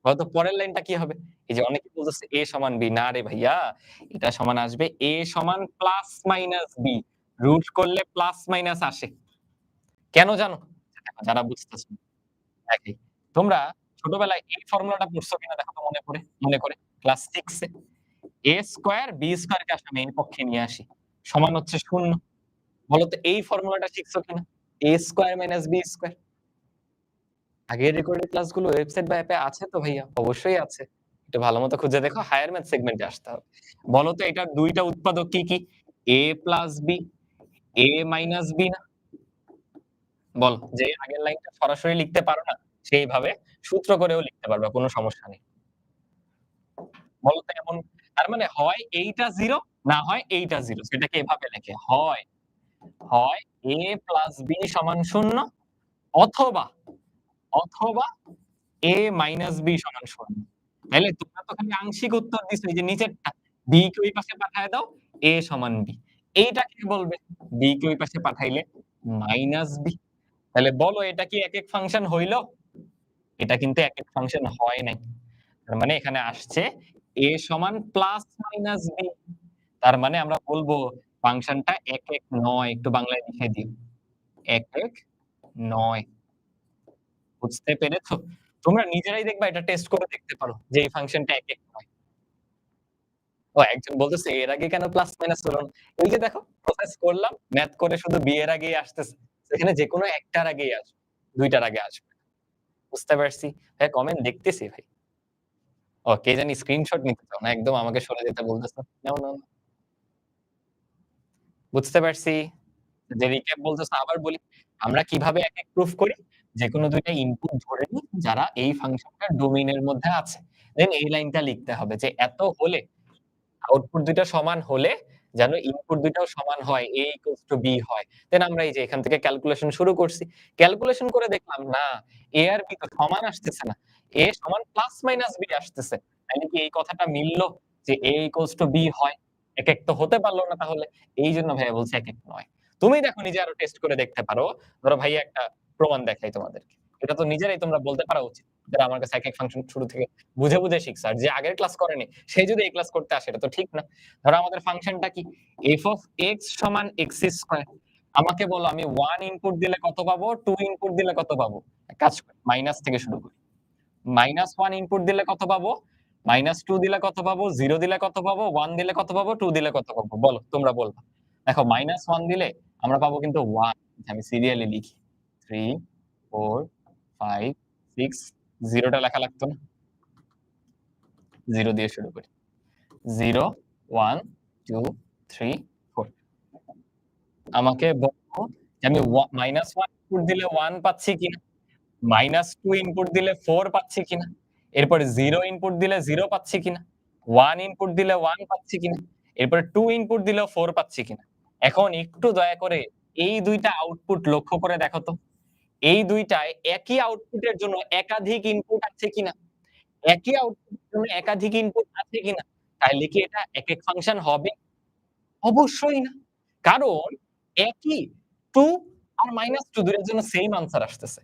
হয়তো পরের লাইনটা কি হবে? এই যে অনেকে বলতেছে A সমান B না রে ভাইয়া, এটা সমান আসবে A সমান প্লাস মাইনাস B। রুট করলে প্লাস মাইনাস আসে। কেন জানো? দেখো যারা বুঝতেছো না, একই। তোমরা ছোটবেলায় এই ফর্মুলাটা পড়ছো কিনা দেখো তো মনে করে class 6 A. A square B স্কয়ারকে আসলে আমি এর পক্ষে নিয়ে আসি। সমান হচ্ছে 0। বলতো এই ফর্মুলাটা শিখছো কিনা? A square minus B square. আগের রেকর্ডেড ক্লাসগুলো ওয়েবসাইট বা অ্যাপে আছে তো ভাইয়া? অবশ্যই আছে। একটু ভালোমতো খুঁজে দেখো, হায়ার ম্যাথ সেগমেন্টে আসতে হবে। বলো তো এটার ২ টা উৎপাদক কি, কি? A plus B, A minus B না? বলো যে আগের লাইনটা সরাসরি লিখতে পারো না, সেইভাবে সূত্র করেও লিখতে পারবা, কোনো সমস্যা নেই। বলো তো এমন তার মানে হয় এইটা 0 না হয় এইটা 0 সেটাকে এভাবে লেখে। হয়, হয় A প্লাস B সমান 0 অথবা, অথবা A মাইনাস B সমান 0। তাইলে তোমরা তো খালি আংশিক উত্তর দিছো এই যে নিচেরটা। B কে ওই পাশে পাঠায় দাও, A সমান B। এইটা কে বলবে? B কে ওই পাশে পাঠাইলে মাইনাস B। তাহলে বলো এটা কি একেক ফাংশন হইল? এটা কিন্তু একেক ফাংশন হয় নাই। তার মানে এখানে আসছে A সমান প্লাস মাইনাস B। তার মানে আমরা বলবো ফাংশনটা একেক নয়। একটু বাংলায় লিখে দিই। একেক নয়। বুঝতে পেরেছো? তোমরা নিজেরাই দেখবা এটা টেস্ট করে দেখতে পারো যে এই ফাংশনটা একেক নয়। ও একজন বলতেছে এর আগে কেন প্লাস মাইনাস হলো না? এই যে দেখো প্রসেস করলাম, ম্যাথ করে শুধু বি এর আগেই আসতেছে। এখানে যেকোনো একটার আগেই আসবে। ২ টার আগে আসবে। বুঝতে পারছি। ভাই কমেন্ট দেখতেছি ভাই। ও কে জানি স্ক্রিনশট নিতে চাও না। একদম আমাকে সরে যেতে বলতেছে। নাও, নাও। বুঝতে পারছি। যে রিক্যাপ বলতেছে আবার বলি। আমরা কিভাবে একেক প্রুফ করি? যেকোনো ২ টা ইনপুট ধরে নিই যারা এই ফাংশনটার ডোমেইন এর মধ্যে আছে। দেন এই লাইনটা লিখতে হবে যে এত হলে আউটপুট ২ টা সমান হলে যেন ইনপুট ২ টাও সমান হয়, A equals to B হয়। দেন আমরা এই যে এখান থেকে ক্যালকুলেশন শুরু করছি। ক্যালকুলেশন করে দেখলাম না, A আর B তো সমান আসতেছে না। A সমান প্লাস মাইনাস B আসতেছে। তাইলে কি এই কথাটা মিলল যে A equals to B হয়? একেক তো হতে পারল না তাহলে। এইজন্য ভাইয়া বলছি একেক নয়। তুমি দেখো নিজে আরো টেস্ট করে দেখতে পারো। ধরো ভাইয়া একটা প্রমাণ দেখাই তোমাদেরকে। এটা তো নিজেরাই তোমরা বলতে পারা উচিত। যারা আমার কাছে একেক ফাংশন শুরু থেকে বুঝে, বুঝে শিখছে। আর যে আগের ক্লাস করেনি সে যদি এই ক্লাস করতে আসে এটা তো ঠিক না। ধরো আমাদের ফাংশনটা কি? f of x সমান x স্কয়ার। আমাকে বলো আমি 1 ইনপুট দিলে কত পাবো? 2 ইনপুট দিলে কত পাবো? এক কাজ করি মাইনাস থেকে শুরু করি। -1 ইনপুট দিলে কত পাবো? -2 দিলে কত পাবো? 0 দিলে কত পাবো? 1 দিলে কত পাবো? 2 দিলে কত পাবো? বলো, তোমরা বলবা। দেখো -1 দিলে আমরা পাবো কিন্তু 1 আমি সিরিয়ালি লিখি। 3, 4, 5, 6 0 টা লেখা লাগতো না? 0 দিয়ে শুরু করি। 0, 1, 2, 3, 4 আমাকে বলো যে আমি -1 ইনপুট দিলে 1 পাচ্ছি কিনা? -2 ইনপুট দিলে 4 পাচ্ছি কিনা? এরপরে 0 ইনপুট দিলে 0 পাচ্ছি কিনা? 1 ইনপুট দিলে 1 পাচ্ছি কিনা? এরপরে 2 ইনপুট দিলেও 4 পাচ্ছি কিনা? এখন একটু দয়া করে এই ২ টা আউটপুট লক্ষ্য করে দেখো তো। এই ২ টায় একই আউটপুটের জন্য একাধিক ইনপুট আছে কিনা? একই আউটপুটের জন্য একাধিক ইনপুট আছে কিনা? তাইলে কি এটা একেক ফাংশন হবে? অবশ্যই না। কারণ একই 2 আর -2 ২ টার জন্য সেইম আনসার আসতেছে।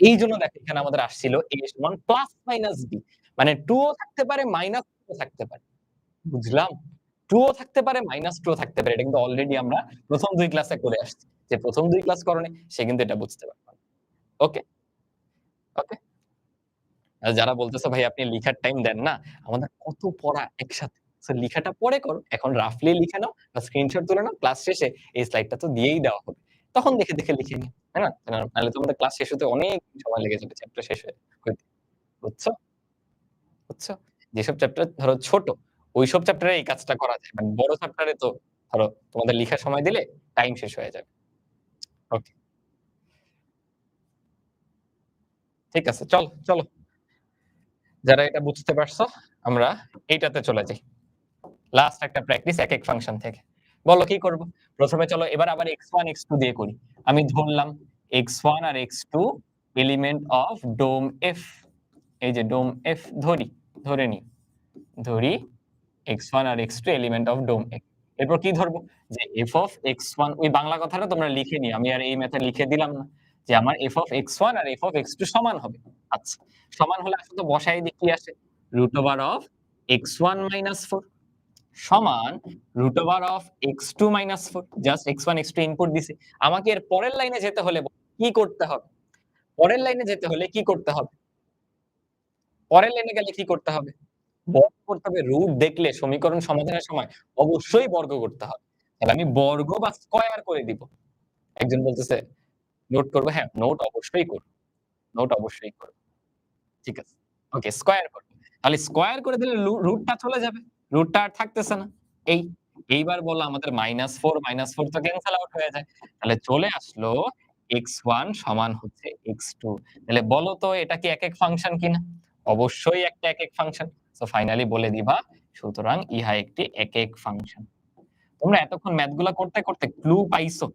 এইজন্য দেখো এখানে আমাদের আসছিল a সমান প্লাস মাইনাস b, মানে 2 ও থাকতে পারে, মাইনাস 2 ও থাকতে পারে। বুঝলাম? 2 ও থাকতে পারে, মাইনাস 2 ও থাকতে পারে। এটা কিন্তু অলরেডি আমরা প্রথম ২ ক্লাসে করে আসছি। যে প্রথম ২ ক্লাস করো নাই, সে কিন্তু এটা বুঝতে পারবে না। ওকে? ওকে? আর যারা বলতেছো ভাই আপনি লিখার টাইম দেন না, আমাদের কত পড়া একসাথে। সো লিখাটা পরে করো। এখন রাফলি লিখে নাও বা স্ক্রিনশট তুলে নাও। ক্লাস শেষে এই স্লাইডটা তো দিয়েই দেওয়া হবে। তখন দেখে, দেখে লিখে নিও। তাই না? নাহলে তো আমাদের ক্লাস শেষ হতে অনেক সময় লেগে যাবে চ্যাপ্টার শেষ হইতে। বুঝছো? বুঝছো? যেসব চ্যাপ্টার ধরো ছোট, ওইসব চ্যাপ্টারে এই কাজটা করা যায়। মানে বড় চ্যাপ্টারে তো ধরো তোমাদের লিখার সময় দিলে টাইম শেষ হয়ে যাবে। ওকে, ঠিক আছে। চলো, চলো। যারা এটা বুঝতে পারছো, আমরা এইটাতে চলে যাই। লাস্ট একটা প্র্যাকটিস একেক ফাংশন থেকে। বলো কি করব? প্রথমে চলো এবার আবার x1, x2 দিয়ে করি। আমি ধরলাম x1 আর x2 element of dom F। এই যে ডোম F ধরি, ধরে নিই। ধরি x1 আর x2 element of dom F। এরপর কি ধরবো? যে f of x1, ওই বাংলা কথাটা তোমরা লিখে নিও। আমি আর এই মেথড লিখে দিলাম না। যে আমার f of x1 R f of x2 সমান হবে। আচ্ছা। সমান হলে আসলে তো বসাই দিই কি আসে? Root over of x1 minus 4 সমান root over of x2 minus 4। Just x1 x2 input দিছি। আমাকে এর পরের লাইনে যেতে হলে কি করতে হবে? পরের লাইনে যেতে হলে কি করতে হবে? পরের লাইনে গেলে কি করতে হবে? বর্গ করতে হবে। রুট দেখলে সমীকরণ সমাধানের সময় অবশ্যই বর্গ করতে হবে। তাহলে আমি বর্গ বা স্কয়ার করে দিব। একজন বলতেছে নোট করব। হ্যাঁ, নোট অবশ্যই করব। নোট অবশ্যই করব। ঠিক আছে। ওকে, স্কয়ার করব। তাহলে স্কয়ার করে দিলে রুটটা চলে যাবে। রুটটা আর থাকতেছে না। এই এইবার বলো আমাদের -4 তো ক্যানসেল আউট হয়ে যায়। তাহলে চলে আসলো x1 সমান হচ্ছে x2। তাহলে বলো তো এটা কি একেক ফাংশন কিনা? অবশ্যই একটা একেক ফাংশন। সো ফাইনালি বলে দিবা সুতরাং ইহা একটি একেক ফাংশন। তোমরা এতক্ষণ ম্যাথ গুলা করতে, করতে ক্লু পাইছো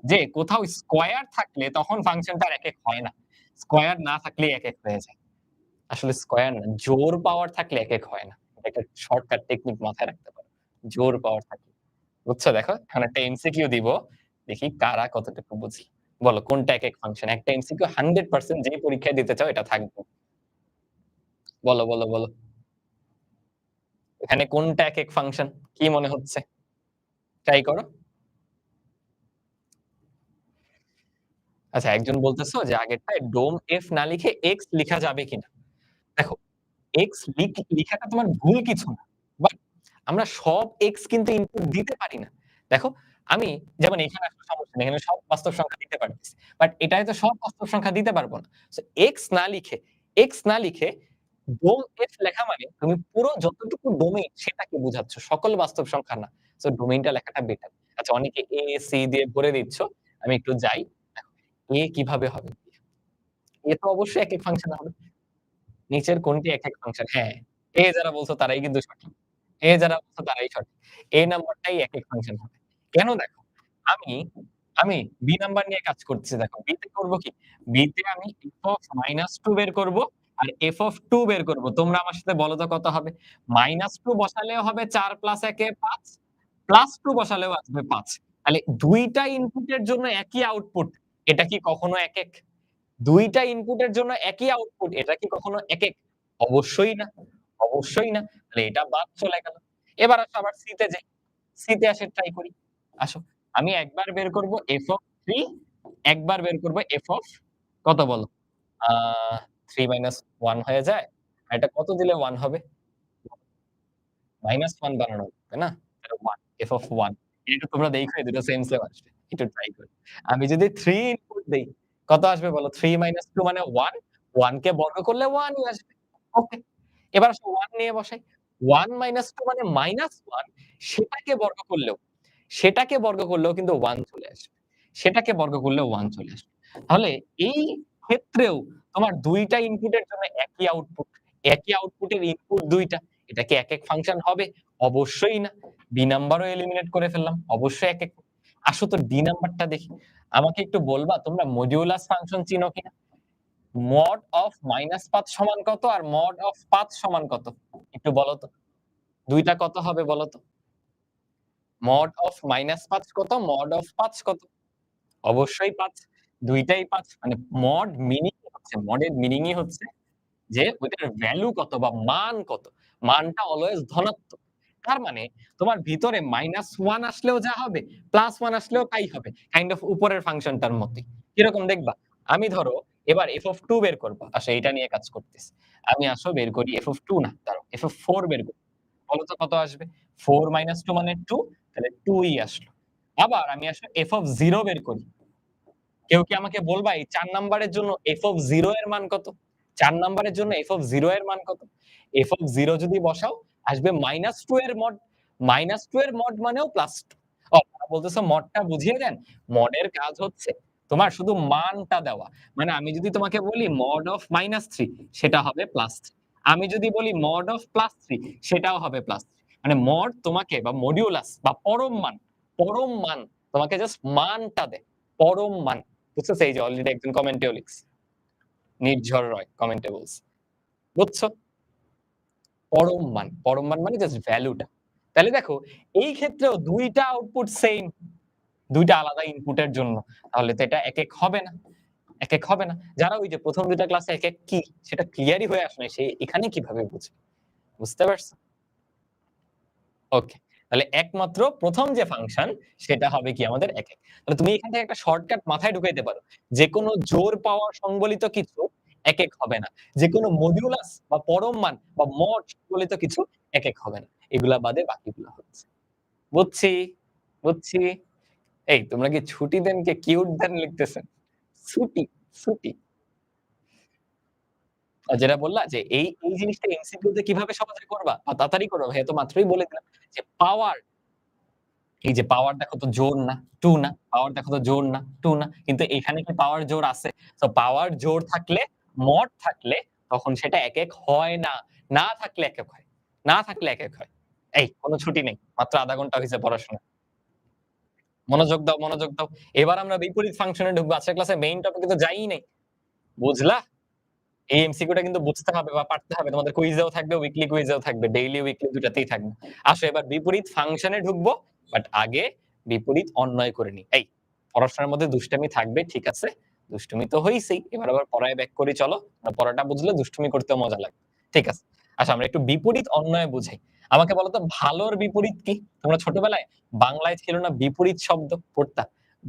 যে কোথাও স্কয়ার থাকলে তখন ফাংশনটা আর একেক হয় না। স্কয়ার না থাকলেই একেক হয়ে যায়। আসলে স্কয়ার না, জোড় পাওয়ার থাকলে একেক হয় না। এটা একটা শর্টকাট টেকনিক মাথায় রাখতে পারো। জোড় পাওয়ার থাকলে। বুঝছো দেখো? এখন একটা এমসিকিউ দিব। দেখি কারা কতটুকু বুঝি। বলো কোনটা একেক ফাংশন? একটা এমসিকিউ 100% যেই পরীক্ষায় দিতে চাও এটা থাকবে। বলো, বলো, বলো। এখানে কোনটা একেক ফাংশন? কি মনে হচ্ছে? ট্রাই করো। আচ্ছা, একজন বলতেছো যে আগেরটায় ডোম এফ না লিখে এক্স লিখা যাবে কিনা? দেখো এক্স লিখাটা তোমার ভুল কিছু না। বাট আমরা সব এক্স কিন্তু ইনপুট দিতে পারি না। দেখো আমি যেমন এখানে আসলে সমস্যা নেই। এখানে সব বাস্তব সংখ্যা দিতে পারতেছি। বাট এটায় তো সব বাস্তব সংখ্যা দিতে পারব না। সো এক্স না লিখে ডোম এফ লেখা মানে তুমি পুরো যতটুকু ডোমেইন সেটাকে বুঝাচ্ছ। সকল বাস্তব সংখ্যা না। সো ডোমেইনটা লেখাটা বেটার। আচ্ছা, অনেকে এ, সি দিয়ে ভরে দিচ্ছ। আমি একটু যাই। দেখো এ কিভাবে হবে? এ তো অবশ্যই একেক ফাংশন হবে। নিচের কোনটি একেক ফাংশন? হ্যাঁ, এ যারা বলছো তারাই কিন্তু সঠিক। এ যারা বলছো তারাই সঠিক। A নাম্বারটাই একেক ফাংশন হবে। কেন দেখো, আমি আমি B নাম্বার নিয়ে কাজ করতেছি দেখো। B তে করব কি? B তে আমি f of -2 বের করব আর f of 2 বের করব। তোমরা আমার সাথে বলো তো কত হবে? -2 বসালেও হবে ৪ + ১ এ ৫, +2 বসালেও আসবে ৫। তাহলে ২ টা ইনপুটের জন্য একই আউটপুট। এটা কি কখনো একেক? ২ টা ইনপুটের জন্য একই আউটপুট। এটা কি কখনো একেক? অবশ্যই না, অবশ্যই না। তাহলে এটা বাদ চলে গেল। এবার আসো আবার সি তে যাই। সি তে আসে ট্রাই করি। আসো। আমি একবার বের করব f of 3, একবার বের করব f of কত বলো? আ 3 - 1 হয়ে যায়। আর এটা কত দিলে 1 হবে? -1 বানানো তাই না? তাহলে 1 f of 1 এটা তোমরা দেখো এই দুটো সেম, সেম আসবে। একটু ট্রাই করি। আমি যদি 3 ইনপুট দেই, কত আসবে বলো? 3 - 2 মানে 1, 1 কে বর্গ করলে 1 ই আসবে। ওকে। এবার আসো 1 নিয়ে বসাই। 1 - 2 মানে -1, সেটাকে বর্গ করলেও সেটাকে বর্গ করলেও কিন্তু 1 চলে আসবে। সেটাকে বর্গ করলেও 1 চলে আসবে। তাহলে এই ক্ষেত্রেও তোমার ২ টা ইনপুটের জন্য একই আউটপুট। একই আউটপুটের ইনপুট ২ টা। এটা কি একেক ফাংশন হবে? অবশ্যই না। বি নাম্বারও এলিমিনেট করে ফেললাম। অবশ্যই একেক। আসো তো ডি নাম্বারটা দেখি। আমাকে একটু বলবা তোমরা মডিউলাস ফাংশন চিনো কিনা? মড অফ -৫ সমান কত? আর মড অফ ৫ সমান কত? একটু বলো তো। ২ টা কত হবে বলো তো? মড অফ -৫ কত? মড অফ ৫ কত? অবশ্যই ৫। ২ টাই ৫। মানে মড মিনিং হচ্ছে? মডের মিনিংই হচ্ছে যে ওইটার ভ্যালু কত বা মান কত? মানটা অলওয়েজ ধনাত্মক। তার মানে তোমার ভিতরে -1 আসলেও যা হবে, +1 আসলেও তাই হবে। কাইন্ড অফ উপরের ফাংশনটার মতই। কিরকম দেখবা? আমি ধরো এবার f(2) বের করব। আসো এটা নিয়ে কাজ করতেছি। আমি আসো বের করি f(2) না, দাঁড়াও f(4) বের করি। বলো তো কত আসবে? 4 - 2 মানে 2, তাহলে 2 ই আসলো। আবার আমি আসলে f(0) বের করি। কেউ কি আমাকে বলবা এই ৪ নাম্বারের জন্য f(0) এর মান কত? ৪ নাম্বারের জন্য f(0) এর মান কত? f(0) যদি বসাও আসবে -2 এর মড। -2 এর মড মানেও +2। তারা বলতেছে মডটা বুঝিয়ে দেন। মডের কাজ হচ্ছে তোমার শুধু মানটা দেওয়া। মানে আমি যদি তোমাকে বলি mod of -3 সেটা হবে +3। আমি যদি বলি mod of +3 সেটাও হবে +3। মানে মড তোমাকে বা মডিউলাস বা পরম মান তোমাকে জাস্ট মানটা দেয়। পরম মান। বুঝতেছো? এই যে অলরেডি একজন কমেন্টেও লিখছে। নির্ঝর রয় কমেন্টে বলছে। বুঝছো? পরম মান মানে জাস্ট ভ্যালুটা। তাহলে দেখো এই ক্ষেত্রেও ২ টা আউটপুট সেইম। ২ টা আলাদা ইনপুটের জন্য। তাহলে তো এটা একেক হবে না। একেক হবে না। যারা ওই যে ১ম ২ টা ক্লাসে একেক কি সেটা ক্লিয়ারই হয়ে আসে নাই। সে এখানে কিভাবে বুঝবে? বুঝতে পারছো? ওকে। তাহলে একমাত্র ১ম যে ফাংশন সেটা হবে কি আমাদের একেক। তাহলে তুমি এখান থেকে একটা শর্টকাট মাথায় ঢুকাইতে পারো। যেকোনো জোড় পাওয়া সংবলিত কিছু একেক হবে না। যেকোনো মডিউলাস বা পরম মান বা মড সংবলিত কিছু একেক হবে না। এগুলা বাদে বাকিগুলা হচ্ছে। বুঝছি, বুঝছি। এই তোমরা কি ছুটি দেন কে কিউট দেন লিখতেছেন? ছুটি, ছুটি। যেটা বললা যে এই জিনিসটা এমসিকিউ তে কিভাবে সহজে করবা? তাড়াতাড়ি করবা। ভাইয়া তো মাত্রই বলে দিলাম যে পাওয়ার এই যে পাওয়ার দেখো তো জোড় না, 2 না। পাওয়ার দেখো তো জোড় না, 2 না। কিন্তু এখানে কি পাওয়ার জোড় আছে? সো পাওয়ার জোড় থাকলে, মড থাকলে তখন সেটা একেক হয় না। না থাকলে একেক হয়। না থাকলে একেক হয়। এই কোন ছুটি নেই। মাত্র ০.৫ ঘন্টা হইছে পড়াশোনা। মনোযোগ দাও, মনোযোগ দাও। এবার আমরা বিপরীত ফাংশনে ঢুকবো। আজকের ক্লাসে মেইন টপিকে তো যাইই নাই। বুঝলা? এই এমসিকিউটা কিন্তু বুঝতে হবে বা পারতে হবে। তোমাদের কুইজেও থাকবে, উইকলি কুইজেও থাকবে। ডেইলি, উইকলি ২ টাতেই থাকবে। আসো এবার বিপরীত ফাংশনে ঢুকবো। বাট আগে বিপরীত অন্বয় করে নিই। এই পড়াশোনার মধ্যে দুষ্টামি থাকবে, ঠিক আছে। দুষ্টুমি তো হইছেই। এবার আবার পড়ায় ব্যাক করি চলো। পড়াটা বুঝলে দুষ্টুমি করতেও মজা লাগবে। ঠিক আছে। আচ্ছা আমরা একটু বিপরীত অন্বয় বুঝাই। আমাকে বলো তো ভালোর বিপরীত কি? তোমরা ছোটবেলায় বাংলায় ছিল না বিপরীত শব্দ পড়তা?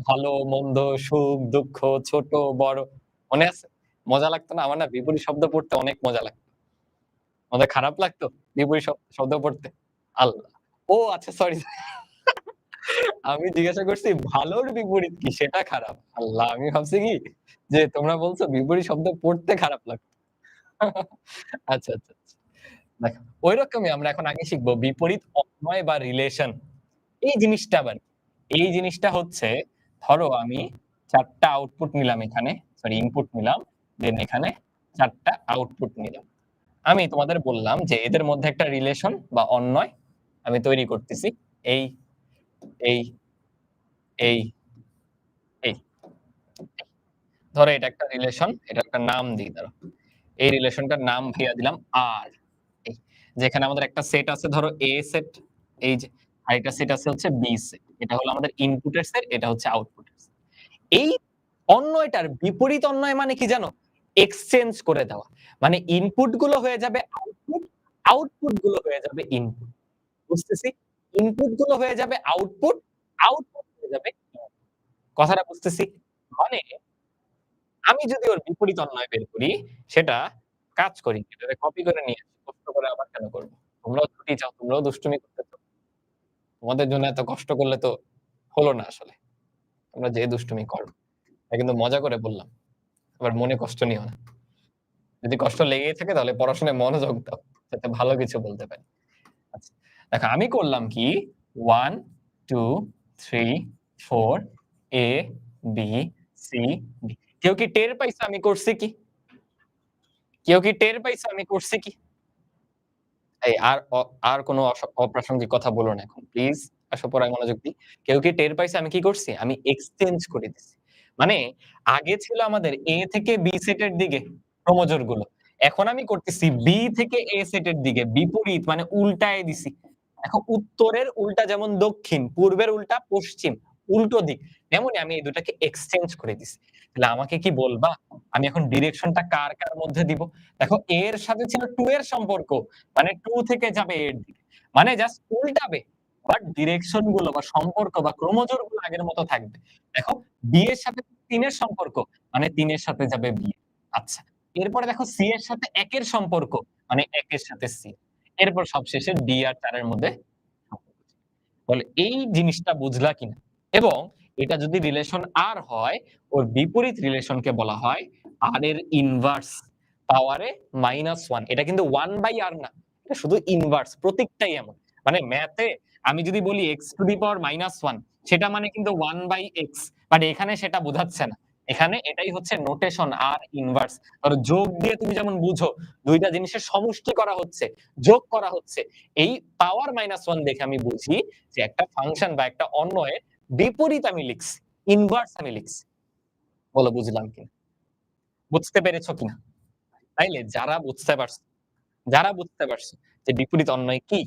ভালো, মন্দ, সুখ, দুঃখ, ছোট, বড়। মনে আছে? মজা লাগতো না? আমার না বিপরীত শব্দ পড়তে অনেক মজা লাগতো। তোমাদের খারাপ লাগতো বিপরীত শব্দ পড়তে? আল্লাহ! ও আচ্ছা সরি। আমি জিজ্ঞাসা করছি ভালোর বিপরীত কি সেটা খারাপ। আল্লাহ! আমি ভাবছি কি যে তোমরা বলছো বিপরীত শব্দ পড়তে খারাপ লাগতো। আচ্ছা, আচ্ছা, আচ্ছা। দেখো ঐরকমই আমরা এখন আগে শিখব বিপরীত অন্বয় বা রিলেশন। এই জিনিসটা আবার কি? এই জিনিসটা হচ্ছে ধরো আমি ৪ টা আউটপুট নিলাম এখানে, সরি ইনপুট নিলাম। দেন এখানে ৪ টা আউটপুট নিলাম। আমি তোমাদের বললাম যে এদের মধ্যে একটা রিলেশন বা অন্বয় আমি তৈরি করতেছি। এই, এই, এই, এই। ধরো এটা একটা রিলেশন, এটার একটা নাম দিই দাঁড়াও। এই রিলেশনটার নাম ভাইয়া দিলাম R। এই যেখানে আমাদের একটা সেট আছে ধরো A সেট, এই যে আরেকটা সেট আছে হচ্ছে B সেট। এটা হলো আমাদের ইনপুটের সেট, এটা হচ্ছে আউটপুটের সেট। এই অন্বয়টার বিপরীত অন্বয় মানে কি জানো? এক্সচেঞ্জ করে দেওয়া। মানে ইনপুট গুলো হয়ে যাবে আউটপুট, আউটপুট গুলো হয়ে যাবে ইনপুট। বুঝতেছি? ইনপুট গুলো হয়ে যাবে আউটপুট, আউটপুট হয়ে যাবে ইনপুট। কথাটা বুঝতেছি? মানে আমি যদি ওর বিপরীত অন্বয় বের করি, সেটা কাজ করি। এটারে কপি করে নিয়ে আসি। কষ্ট করে আবার কেন করব? তোমরাও ছুটি চাও, তোমরাও দুষ্টুমি করতেছো। তোমাদের জন্য এত কষ্ট করলে তো হলো না আসলে। তোমরা যে দুষ্টুমি করো। এটা কিন্তু মজা করে বললাম। আবার মনে কষ্ট নিও না। যদি কষ্ট লেগেই থাকে তাহলে পড়াশোনায় মনোযোগ দাও। যাতে ভালো কিছু বলতে পারি। আচ্ছা। দেখো আমি করলাম কি 1, 2, 3, 4 A, B, C, D। কেউ কি টের পাইছো আমি করছি কি? কেউ কি টের পাইছো আমি করছি কি? এই আর কোন অপ্রাসঙ্গিক কথা বলো না এখন। প্লিজ আসো পড়ায় মনোযোগ দিই। কেউ কি টের পাইছে আমি কি করছি? আমি এক্সচেঞ্জ করে দিছি। মানে আগে ছিল আমাদের A থেকে B সেটের দিকে ক্রোমোজোর গুলো। এখন আমি করতেছি B থেকে A সেটের দিকে বিপরীত মানে উল্টায় দিছি। এখন উত্তরের উল্টা যেমন দক্ষিণ, পূর্বের উল্টা পশ্চিম। উল্টো দিক। তেমনি আমি এই দুটাকে এক্সচেঞ্জ করে দিছি। তাহলে আমাকে কি বলবা আমি এখন ডিরেকশনটা কার মধ্যে দিব? দেখো A এর সাথে ছিল 2 এর সম্পর্ক। মানে 2 থেকে যাবে A এর দিকে। মানে জাস্ট উল্টাবে। বাট ডিরেকশন গুলো বা সম্পর্ক বা ক্রোমোজোর গুলো আগের মতো থাকবে। দেখো B এর সাথে 3 এর সম্পর্ক, মানে 3 এর সাথে যাবে B। আচ্ছা। এরপরে দেখো C এর সাথে 1 এর সম্পর্ক, মানে 1 এর সাথে C। এরপর সবশেষে D আর 4 এর মধ্যে বলে এই জিনিসটা বুঝলা কিনা? এবং এটা যদি রিলেশন R হয়, ওর বিপরীত রিলেশনকে বলা হয় R এর ইনভার্স পাওয়ারে -1। এটা কিন্তু 1/R না। এটা শুধু ইনভার্স, প্রতীকটাই এমন। মানে ম্যাথে আমি যদি বলি x টু দি পাওয়ার -1, সেটা মানে কিন্তু 1/x, বাট এখানে সেটা বোঝাচ্ছে না। এখানে এটাই হচ্ছে নোটেশন R ইনভার্স। ধরো যোগ দিয়ে তুমি যেমন বুঝো, দুইটা জিনিসের সমষ্টি করা হচ্ছে, যোগ করা হচ্ছে। এই পাওয়ার -1 দেখে আমি বুঝি যে একটা ফাংশন বা একটা অন্বয়ের বিপরীত আমি লিখছি, ইনভার্স আমি লিখছি। বলো বুঝলাম কিনা? বুঝতে পেরেছো কিনা? তাইলে যারা বুঝতে পারছো যে বিপরীত অন্বয় কি,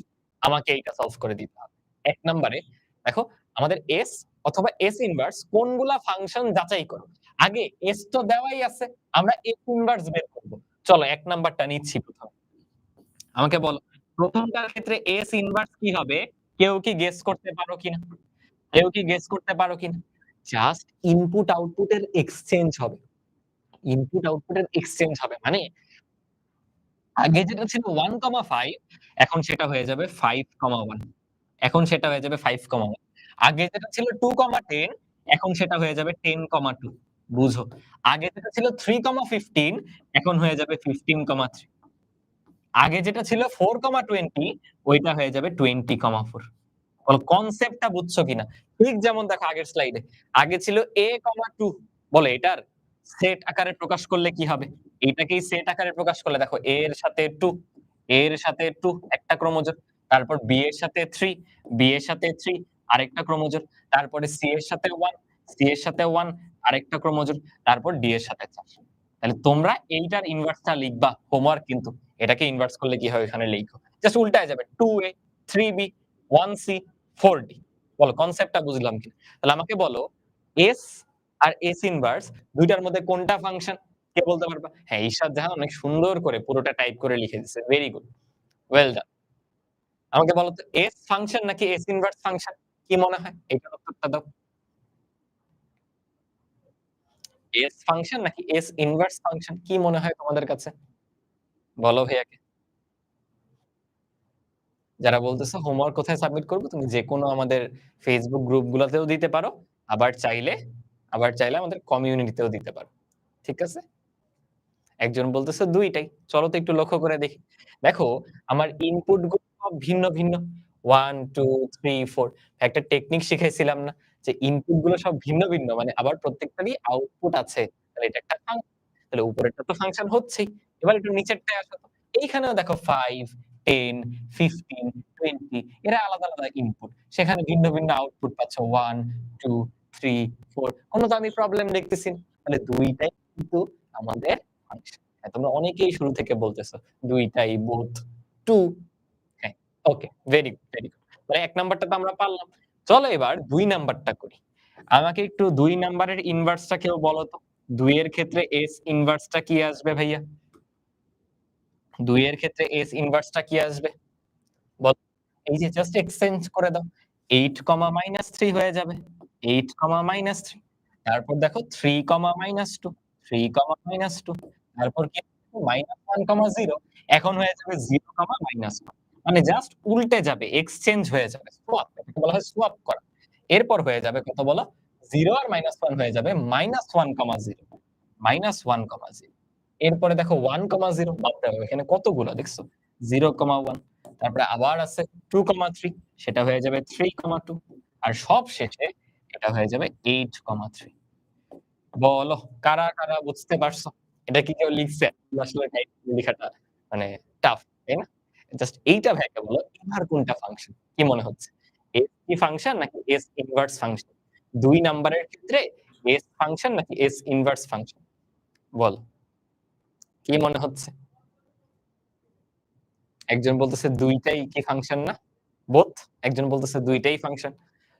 আমাকে এইটা সলভ করে দিতে হবে। ১ নম্বরে দেখো আমাদের S অথবা S ইনভার্স কোনগুলা ফাংশন যাচাই করো। আগে S তো দেওয়াই আছে, আমরা S ইনভার্স বের করব। চলো ১ নাম্বারটা নিচ্ছি প্রথমে। আমাকে বলো প্রথমটার ক্ষেত্রে S ইনভার্স কি হবে? কেউ কি গেস করতে পারো কিনা? কেউ কি গেস করতে পারো কিনা? জাস্ট ইনপুট আউটপুটের এক্সচেঞ্জ হবে। ইনপুট আউটপুটের এক্সচেঞ্জ হবে। মানে আগে যেটা ছিল 1,5 এখন সেটা হয়ে যাবে 5,1। এখন সেটা হয়ে যাবে 5,1। আগে যেটা ছিল 2,10 এখন সেটা হয়ে যাবে 10,2। বুঝো। আগে যেটা ছিল 3,15 এখন হয়ে যাবে 15,3। আগে যেটা ছিল 4,20 ওইটা হয়ে যাবে 20,4। বলো কনসেপ্টটা বুঝছো কিনা? ঠিক যেমন দেখো আগের স্লাইডে। আগে ছিল a, 2 বলো এটার সেট আকারে প্রকাশ করলে কি হবে? এইটাকেই সেট আকারে প্রকাশ করলে দেখো a এর সাথে 2, a এর সাথে 2 একটা ক্রোমোজোম, তারপর b এর সাথে 3, b এর সাথে 3 আরেকটা ক্রোমোজোম, তারপরে c এর সাথে 1, c এর সাথে 1 আরেকটা ক্রোমোজোম, তারপর d এর সাথে 4। তাহলে তোমরা এইটার ইনভার্সটা লিখবা, হোমওয়ার্ক কিন্তু। এটাকে ইনভার্স করলে কি হয় এখানে লিখো। জাস্ট উল্টায় যাবে 2a, 3b, 1c, 4d। বলো কনসেপ্টটা বুঝলাম কিনা? তাহলে আমাকে বলো S আর S ইনভার্স দুইটার মধ্যে কোনটা ফাংশন? কে বলতে পারবা? হ্যাঁ, ইরশাদ জাহান অনেক সুন্দর করে পুরোটা টাইপ করে লিখে দিছে। Very good. Well done. আমাকে বলো তো S ফাংশন নাকি S ইনভার্স ফাংশন? কি মনে হয়? এটার উত্তরটা দাও। S ফাংশন নাকি S ইনভার্স ফাংশন? কি মনে হয় তোমাদের কাছে? বলো ভাইয়াকে। যারা বলতেছো হোমওয়ার্ক কোথায় সাবমিট করব? তুমি যেকোনো আমাদের Facebook গ্রুপ গুলাতেও দিতে পারো। আবার চাইলে আবার চাইলে আমাদের কমিউনিটিতেও দিতে পারো। ঠিক আছে? একজন বলতেছে ২ টাই। চলো তো একটু লক্ষ্য করে দেখি। দেখো আমার ইনপুট গুলো সব ভিন্ন। 1, 2, 3, 4 একটা টেকনিক শিখাইছিলাম না? যে ইনপুট গুলো সব ভিন্ন। মানে আবার প্রত্যেকটারই আউটপুট আছে। তাহলে এটা একটা ফাংশন। তাহলে উপরেরটা তো ফাংশন হচ্ছেই। এবার একটু নিচেরটায় আসো তো। এইখানেও দেখো 5, 10, 15, 20 এরা আলাদা ইনপুট। সেখানে ভিন্ন আউটপুট পাচ্ছ 1, 2, 3, 4 কোন তো আমি প্রবলেম দেখতেছি না। তাহলে ২ টাই কিন্তু আমাদের ফাংশন। হ্যাঁ, তোমরা অনেকেই শুরু থেকে বলতেছো ২ টাই বোথ 2। হ্যাঁ, ওকে ভেরি গুড। মানে ১ নাম্বারটা তো আমরা পারলাম। চলো এবার ২ নাম্বারটা করি। আমাকে একটু ২ নাম্বারের ইনভার্সটা কেউ বলো তো। ২ এর ক্ষেত্রে S ইনভার্সটা কি আসবে ভাইয়া? ২ এর ক্ষেত্রে S ইনভার্সটা কি আসবে? বলো। এই যে জাস্ট এক্সচেঞ্জ করে দাও। 8, -3 হয়ে যাবে। 8, -3 তারপর দেখো 3, -2 3, -2 তারপর কি -1, 0 এখন হয়ে যাবে 0, -1 মানে জাস্ট উল্টে যাবে, এক্সচেঞ্জ হয়ে যাবে। সোয়াপ এটাকে বলা হয় সোয়াপ করা। এরপর হয়ে যাবে কত বলো? 0 আর -1 হয়ে যাবে -1, 0 -1, 0 এরপরে দেখো 1, 0 বাপরে বাপ! এখানে কতগুলো দেখছো? 0, 1 তারপরে আবার আছে 2, 3 সেটা হয়ে যাবে 3, 2 আর সবশেষে এটা হয়ে যাবে 8, 3 বলো কারা বুঝতে পারছো? এটা কি কেউ লিখছে? আসলে টাইপ লেখাটা মানে টাফ, তাই না? জাস্ট এইটা ভাইকে বলো এবার কোনটা ফাংশন? কি মনে হচ্ছে? S কি ফাংশন নাকি S ইনভার্স ফাংশন? ২ নাম্বারের ক্ষেত্রে S ফাংশন নাকি S ইনভার্স ফাংশন? বলো। কি মনে হচ্ছে? একজন বলতেছে ২ টাই কি ফাংশন না? বোথ? একজন বলতেছে ২ টাই ফাংশন।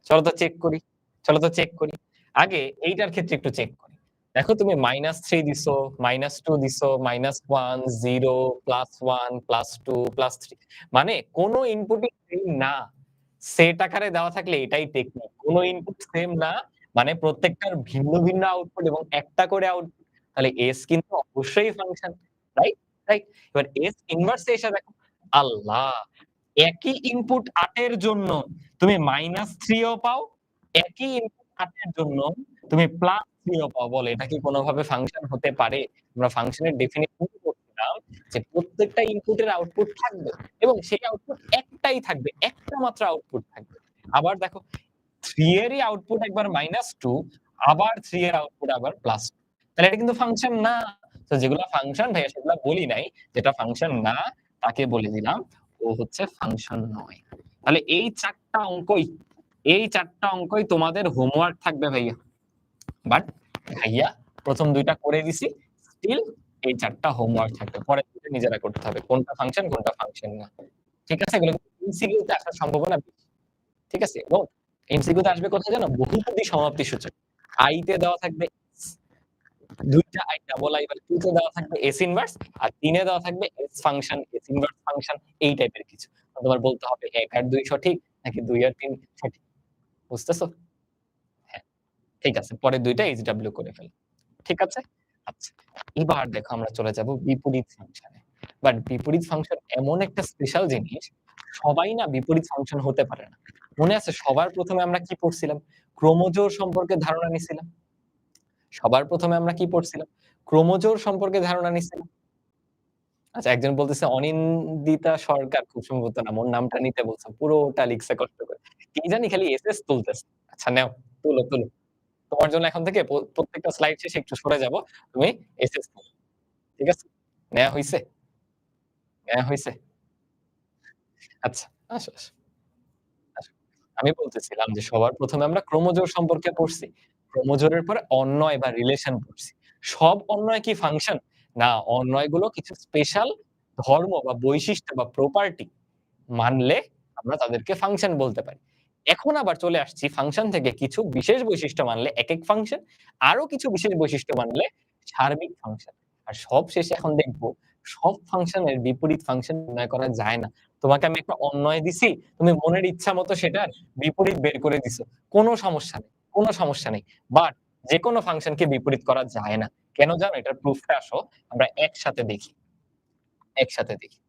চলো তো চেক করি। চলো তো চেক করি। আগে এইটার ক্ষেত্রে একটু চেক করি। দেখো তুমি -3 দিছো, -2 দিছো, -1, 0, +1, +2, +3 মানে কোন ইনপুটই সেম না। সেট আকারে দেওয়া থাকলে এটাই টেকনিক। কোন ইনপুট সেম না মানে প্রত্যেকটার ভিন্ন, ভিন্ন আউটপুট এবং একটা করে আউটপুট। তাহলে S কিন্তু অবশ্যই ফাংশন। রাইট? রাইট? এবার S ইনভার্স এ এসে দেখো, আল্লাহ! একই ইনপুট ৮ এর জন্য তুমি -3 ও পাও, একই ইনপুট ৮ এর জন্য তুমি +3 ও পাও। বলো এটা কি কোনভাবে ফাংশন হতে পারে? আমরা ফাংশনের ডেফিনিশন করছিলাম যে প্রত্যেকটা ইনপুটের আউটপুট থাকবে এবং সেই আউটপুট একটাই থাকবে। একটা মাত্র আউটপুট থাকবে। আবার দেখো 3 এরই আউটপুট একবার -2 আবার 3 এর আউটপুট আবার +2 তাহলে এটা কিন্তু ফাংশন না। তো যেগুলা ফাংশন ভাইয়া সেগুলা বলি নাই। যেটা ফাংশন না তাকে বলে দিলাম ও হচ্ছে ফাংশন নয়। তাহলে এই ৪ টা অঙ্কই তোমাদের হোমওয়ার্ক থাকবে ভাইয়া। বাট ভাইয়া ১ম ২ টা করে দিছি। স্টিল এই ৪ টা হোমওয়ার্ক থাকবে। পরের ২ টা নিজেরা করতে হবে। কোনটা ফাংশন, কোনটা ফাংশন না। ঠিক আছে? এগুলো এমসিকিউ তে আসার সম্ভাবনা বেশি। ঠিক আছে? এবং এমসিকিউ তে আসবে কোথায় জানো? বহুপদী সমাপ্তি সূচক। I তে দেওয়া থাকবে S, ২ টা I ডাবল I বা 2 তে দেওয়া থাকবে S ইনভার্স আর ৩ এ দেওয়া থাকবে S function, S inverse function এই টাইপের কিছু। তোমার বলতে হবে ১ আর ২ সঠিক নাকি ২ আর ৩ সঠিক। বুঝতেছো? হ্যাঁ, ঠিক আছে। পরের ২ টা HW করে ফেলো। ঠিক আছে? আচ্ছা। এবার দেখো আমরা চলে যাব বিপরীত ফাংশনে। বাট বিপরীত ফাংশন এমন একটা স্পেশাল জিনিস, সবাই না বিপরীত ফাংশন হতে পারে না। মনে আছে সবার ১ম এ আমরা কি পড়ছিলাম? ক্রোমোজোর সম্পর্কে ধারণা নিছিলাম। সবার ১ম এ আমরা কি পড়ছিলাম? ক্রোমোজোর সম্পর্কে ধারণা নিছিলাম। আচ্ছা একজন বলতেছে অনিন্দিতা সরকার খুব সম্ভবত নাম। ওর নামটা নিতে বলছে। পুরোটা লিখছে কষ্ট করে। কি জানি খালি এসএস তুলতেছে। আচ্ছা নেও, তুলো, তুলো। তোমার জন্য এখন থেকে প্রত্যেকটা স্লাইড শেষে একটু সরে যাব। তুমি এসএস তুলো। ঠিক আছে? নেয়া হইছে? নেয়া হইছে? আচ্ছা, আসো, আসো, আসো। আমি বলতেছিলাম যে সবার ১ম এ আমরা ক্রোমোজোর সম্পর্কে পড়ছি। ক্রোমোজোরের পরে অন্বয় বা রিলেশন পড়ছি। সব অন্বয় কি ফাংশন? না, অন্বয়গুলো কিছু স্পেশাল ধর্ম বা বৈশিষ্ট্য বা প্রপার্টি মানলে আমরা তাদেরকে ফাংশন বলতে পারি। এখন আবার চলে আসছি ফাংশন থেকে কিছু বিশেষ বৈশিষ্ট্য মানলে একেক ফাংশন, আরো কিছু বিশেষ বৈশিষ্ট্য মানলে সার্বিক ফাংশন। আর সবশেষে এখন দেখব সব ফাংশনের বিপরীত ফাংশন নির্ণয় করা যায় না। তোমাকে আমি একটা অন্বয় দিছি, তুমি মনের ইচ্ছা মতো সেটার বিপরীত বের করে দিছো। কোনো সমস্যা নেই, কোনো সমস্যা নেই। বাট যেকোনো ফাংশনকে বিপরীত করা যায় না। কেন জানো? এটার প্রুফটা আসো আমরা একসাথে দেখি। একসাথে দেখি।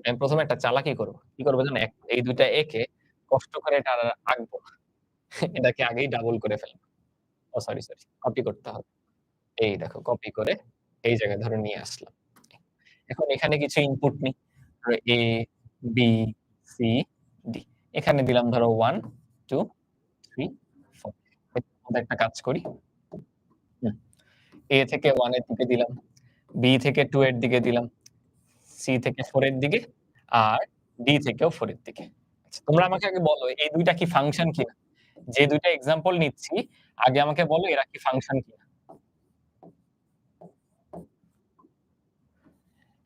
আমি ১ম এ একটা চালাকি করব। কি করব জানো? এই ২ টা একে কষ্ট করে এটা আর আঁকবো না। এটাকে আগেই ডাবল করে ফেলব। ও সরি, সরি। কপি করতে হবে। এই দেখো কপি করে এই জায়গায় ধরো নিয়ে আসলাম। এখন এখানে কিছু ইনপুট নিই। ধরো A, B, C, D। এখানে দিলাম ধরো 1, 2, 3, 4 এটার মধ্যে একটা কাজ করি। হুম। A থেকে 1 এর দিকে দিলাম, B থেকে 2 এর দিকে দিলাম, C থেকে 4 এর দিকে আর D থেকেও 4 এর দিকে। আচ্ছা তোমরা আমাকে আগে বলো এই ২ টা কি ফাংশন কিনা? যে ২ টা এক্সাম্পল নিচ্ছি আগে আমাকে বলো এরা কি ফাংশন কিনা?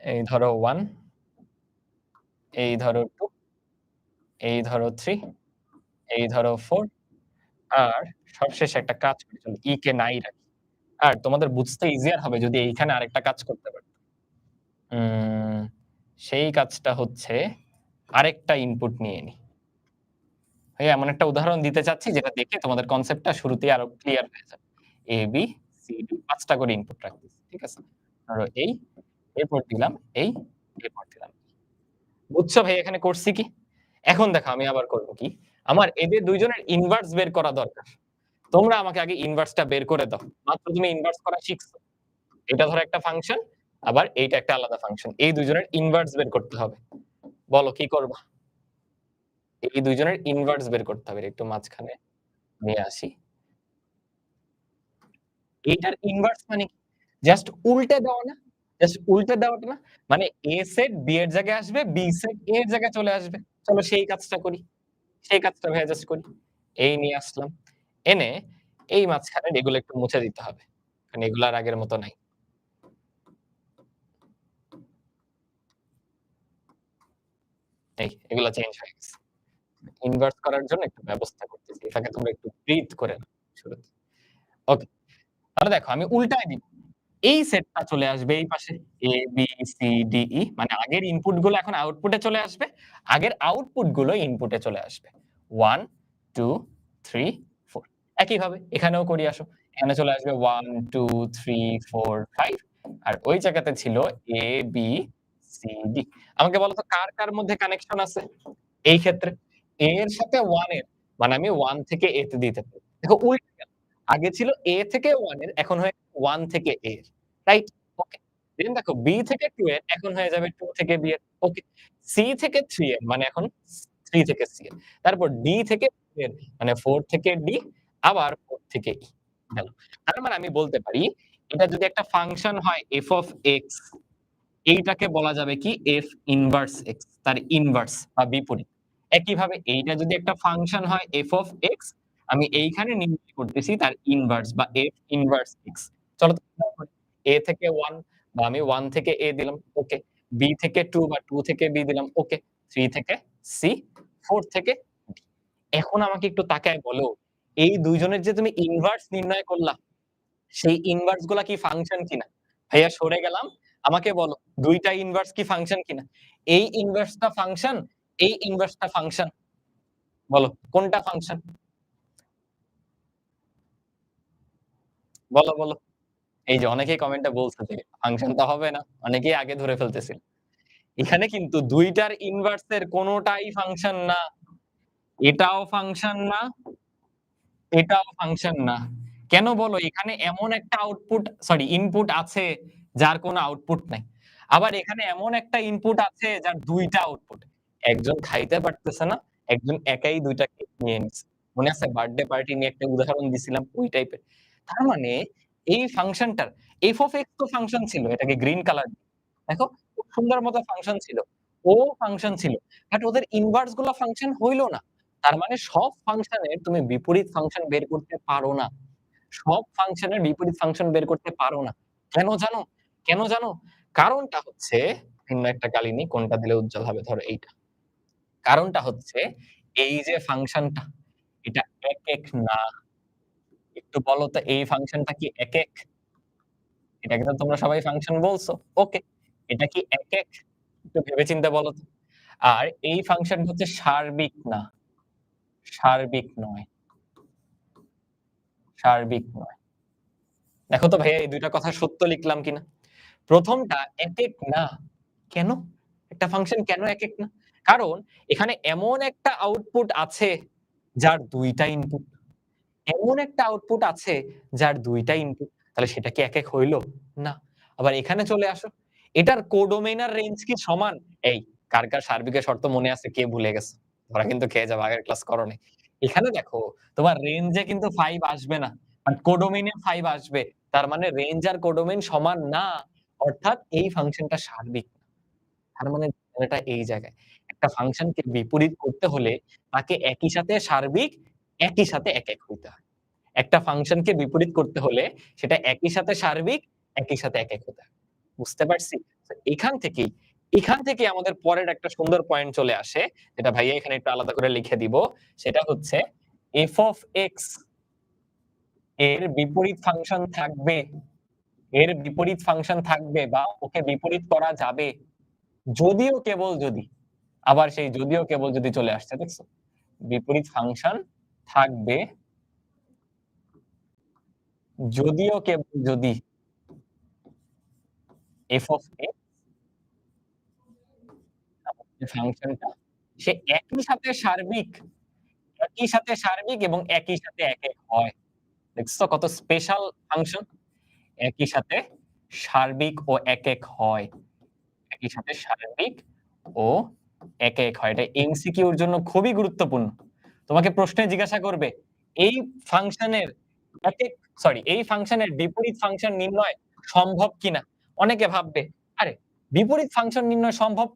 এই ধরো 1, এই ধরো 2, এই ধরো 3, এই ধরো 4 আর সবশেষে একটা কাজ করি চলো E কে নাই রাখি। আর তোমাদের বুঝতে ইজিয়ার হবে যদি এইখানে আরেকটা কাজ করতে পারতো। উম সেই কাজটা হচ্ছে আরেকটা ইনপুট নিয়ে নিই। ভাইয়া এমন একটা উদাহরণ দিতে চাচ্ছি যেটা দেখে তোমাদের কনসেপ্টটা শুরুতেই আরো ক্লিয়ার হয়ে যাবে। A, B, C, D ৫ টা করে ইনপুট রাখতেছি। ঠিক আছে? ধরো এই, এরপর দিলাম এই, এরপর দিলাম। বুঝছো ভাই এখানে করছি কি? এখন দেখো আমি আবার করব কি? আমার এদের ২ জনের ইনভার্স বের করা দরকার। তোমরা আমাকে আগে ইনভার্সটা বের করে দাও। মাত্র তুমি ইনভার্স করা শিখছো। এটা ধরো একটা ফাংশন, আবার এইটা একটা আলাদা ফাংশন। এই ২ জনের ইনভার্স বের করতে হবে। বলো কি করবা? এই ২ জনের ইনভার্স বের করতে হবে। একটু মাঝখানে নিয়ে আসি। এইটার ইনভার্স মানে কি? জাস্ট উল্টে দেওয়া না? জাস্ট উল্টে দেওয়াটা না? মানে A সেট B এর জায়গায় আসবে, B সেট A এর জায়গায় চলে আসবে। চলো সেই কাজটা করি। সেই কাজটা ভাইয়া জাস্ট করি। এই নিয়ে আসলাম। এনে এই মাঝখানের এগুলো একটু মুছে দিতে হবে। কারণ এগুলো আর আগের মত নাই। এই এগুলা চেঞ্জ হয়ে গেছে। ইনভার্স করার জন্য একটু ব্যবস্থা করতেছি। ফাঁকে তোমরা একটু ব্রিথ করে নাও শুরুতে। ওকে। তাহলে দেখো আমি উল্টায় দিব। এই সেটটা চলে আসবে এই পাশে। A, B, C, D, E মানে আগের ইনপুট গুলো এখন আউটপুটে চলে আসবে। আগের আউটপুট গুলো ইনপুটে চলে আসবে। 1, 2, 3, 4 একইভাবে এখানেও করি আসো। এখানে চলে আসবে 1, 2, 3, 4, 5 আর ওই জায়গাতে ছিল A, B, C, D আমাকে বলো তো কার মধ্যে কানেকশন আছে? এই ক্ষেত্রে A এর সাথে 1 এর মানে আমি 1 থেকে A তে দিতে পারি। দেখো উল্টে গেল। আগে ছিল A থেকে 1 এর এখন হয়ে 1 থেকে A এর। রাইট? ওকে। দেন দেখো B থেকে 2 এর এখন হয়ে যাবে 2 থেকে B এর। ওকে। C থেকে 3 এর মানে এখন 3 থেকে C এর। তারপর D থেকে 4 এর মানে 4 থেকে D আবার 4 থেকে E গেল। তার মানে আমি বলতে পারি এটা যদি একটা ফাংশন হয় f of x এইটাকে বলা যাবে কি f ইনভার্স x তার ইনভার্স বা বিপরীত। একইভাবে এইটা যদি একটা ফাংশন হয় f of x আমি এইখানে নির্ণয় করতেছি তার ইনভার্স বা f ইনভার্স x। চলো তো a থেকে 1 বা আমি 1 থেকে a দিলাম ওকে। b থেকে 2 বা 2 থেকে b দিলাম ওকে। 3 থেকে c 4 থেকে d। এখন আমাকে একটু তাকায় বলো এই দুইজনের যে তুমি ইনভার্স নির্ণয় করলা সেই ইনভার্স গুলা কি ফাংশন কিনা? ভাইয়া সরে গেলাম। আমাকে বলো ২ টা ইনভার্স কি ফাংশন কিনা? এই ইনভার্সটা ফাংশন, এই ইনভার্সটা ফাংশন। বলো কোনটা ফাংশন? বলো। এই যে অনেকেই কমেন্টে বলছে যে ফাংশন তো হবে না। অনেকেই আগে ধরে ফেলতেছিল। এখানে কিন্তু ২ টার ইনভার্স এর কোনটাই ফাংশন না। এটাও ফাংশন না, এটাও ফাংশন না। কেন বলো? এখানে এমন একটা ইনপুট আছে যার কোনো আউটপুট নাই। আবার এখানে এমন একটা ইনপুট আছে যার ২ টা আউটপুট। একজন খাইতে পারতেছে না, একজন একাই ২ টা কেক নিয়ে নিছে। মনে আছে বার্থডে পার্টি নিয়ে একটা উদাহরণ দিছিলাম ওই টাইপের। তার মানে এই ফাংশনটার f of x তো ফাংশন ছিল। এটাকে গ্রিন কালার দেখো খুব সুন্দর মতো ফাংশন ছিল। ও ফাংশন ছিল। বাট ওদের ইনভার্স গুলা ফাংশন হইল না। তার মানে সব ফাংশনের তুমি বিপরীত ফাংশন বের করতে পারো না। সব ফাংশনের বিপরীত ফাংশন বের করতে পারো না। কেন জানো? কেন জানো? কারণটা হচ্ছে ভিন্ন একটা কালি নিই কোনটা দিলে উজ্জ্বল হবে ধরো এইটা। কারণটা হচ্ছে এই যে ফাংশনটা এটা একেক না। একটু বলো তো এই ফাংশনটা কি একেক? এটাকে তো তোমরা সবাই ফাংশন বলছো। ওকে। এটা কি একেক? একটু ভেবে চিন্তে বলো তো। আর এই ফাংশনটা হচ্ছে সার্বিক না। সার্বিক নয়, সার্বিক নয়। দেখো তো ভাইয়া এই ২ টা কথা সত্য লিখলাম কিনা? ১ম টা একেক না। কেন? একটা ফাংশন কেন একেক না? কারণ এখানে এমন একটা আউটপুট আছে যার ২ টা ইনপুট। এমন একটা আউটপুট আছে যার ২ টা ইনপুট। তাহলে সেটা কি একেক হইল? না। আবার এখানে চলে আসো। এটার কোডোমেইন আর রেঞ্জ কি সমান? এই কার সার্বিকের শর্ত মনে আছে? কে ভুলে গেছে? ধরা কিন্তু খেয়ে যাবে আগের ক্লাস করো নাই। এখানে দেখো তোমার রেঞ্জে কিন্তু 5 আসবে না। বাট কোডোমেইন এ 5 আসবে। তার মানে রেঞ্জ আর কোডোমেইন সমান না। অর্থাৎ এই ফাংশনটা সার্বিক। তার মানে ঝামেলাটা এই জায়গায়। একটা ফাংশনকে বিপরীত করতে হলে তাকে একই সাথে সার্বিক, একই সাথে একেক হইতে হয়। একটা ফাংশনকে বিপরীত করতে হলে সেটা একই সাথে সার্বিক, একই সাথে একেক হতে হয়। বুঝতে পারছি? তো এখান থেকেই আমাদের পরের একটা সুন্দর পয়েন্ট চলে আসে, যেটা ভাইয়া এখানে একটু আলাদা করে লিখে দিব। সেটা হচ্ছে f of x এর বিপরীত ফাংশন থাকবে, এর বিপরীত ফাংশন থাকবে বা ওকে বিপরীত করা যাবে। যদিও কেবল যদি, আবার সেই যদিও কেবল যদি চলে আসছে দেখছো? বিপরীত ফাংশন থাকবে যদিও কেবল যদি f of x যে ফাংশনটা সে একই সাথে সার্বিক এবং একই সাথে একেক হয়। দেখছো কত স্পেশাল ফাংশন? একই সাথে সার্বিক ও একেক হয়। একই সাথে সার্বিক ও একেক হয়। এটা এমসিকিউ এর জন্য খুবই গুরুত্বপূর্ণ। তোমাকে প্রশ্নে জিজ্ঞাসা করবে, এই ফাংশনের একেক এই ফাংশনের বিপরীত ফাংশন নির্ণয় সম্ভব কিনা? অনেকে ভাববে, আরে বিপরীত ফাংশন নির্ণয় সম্ভব?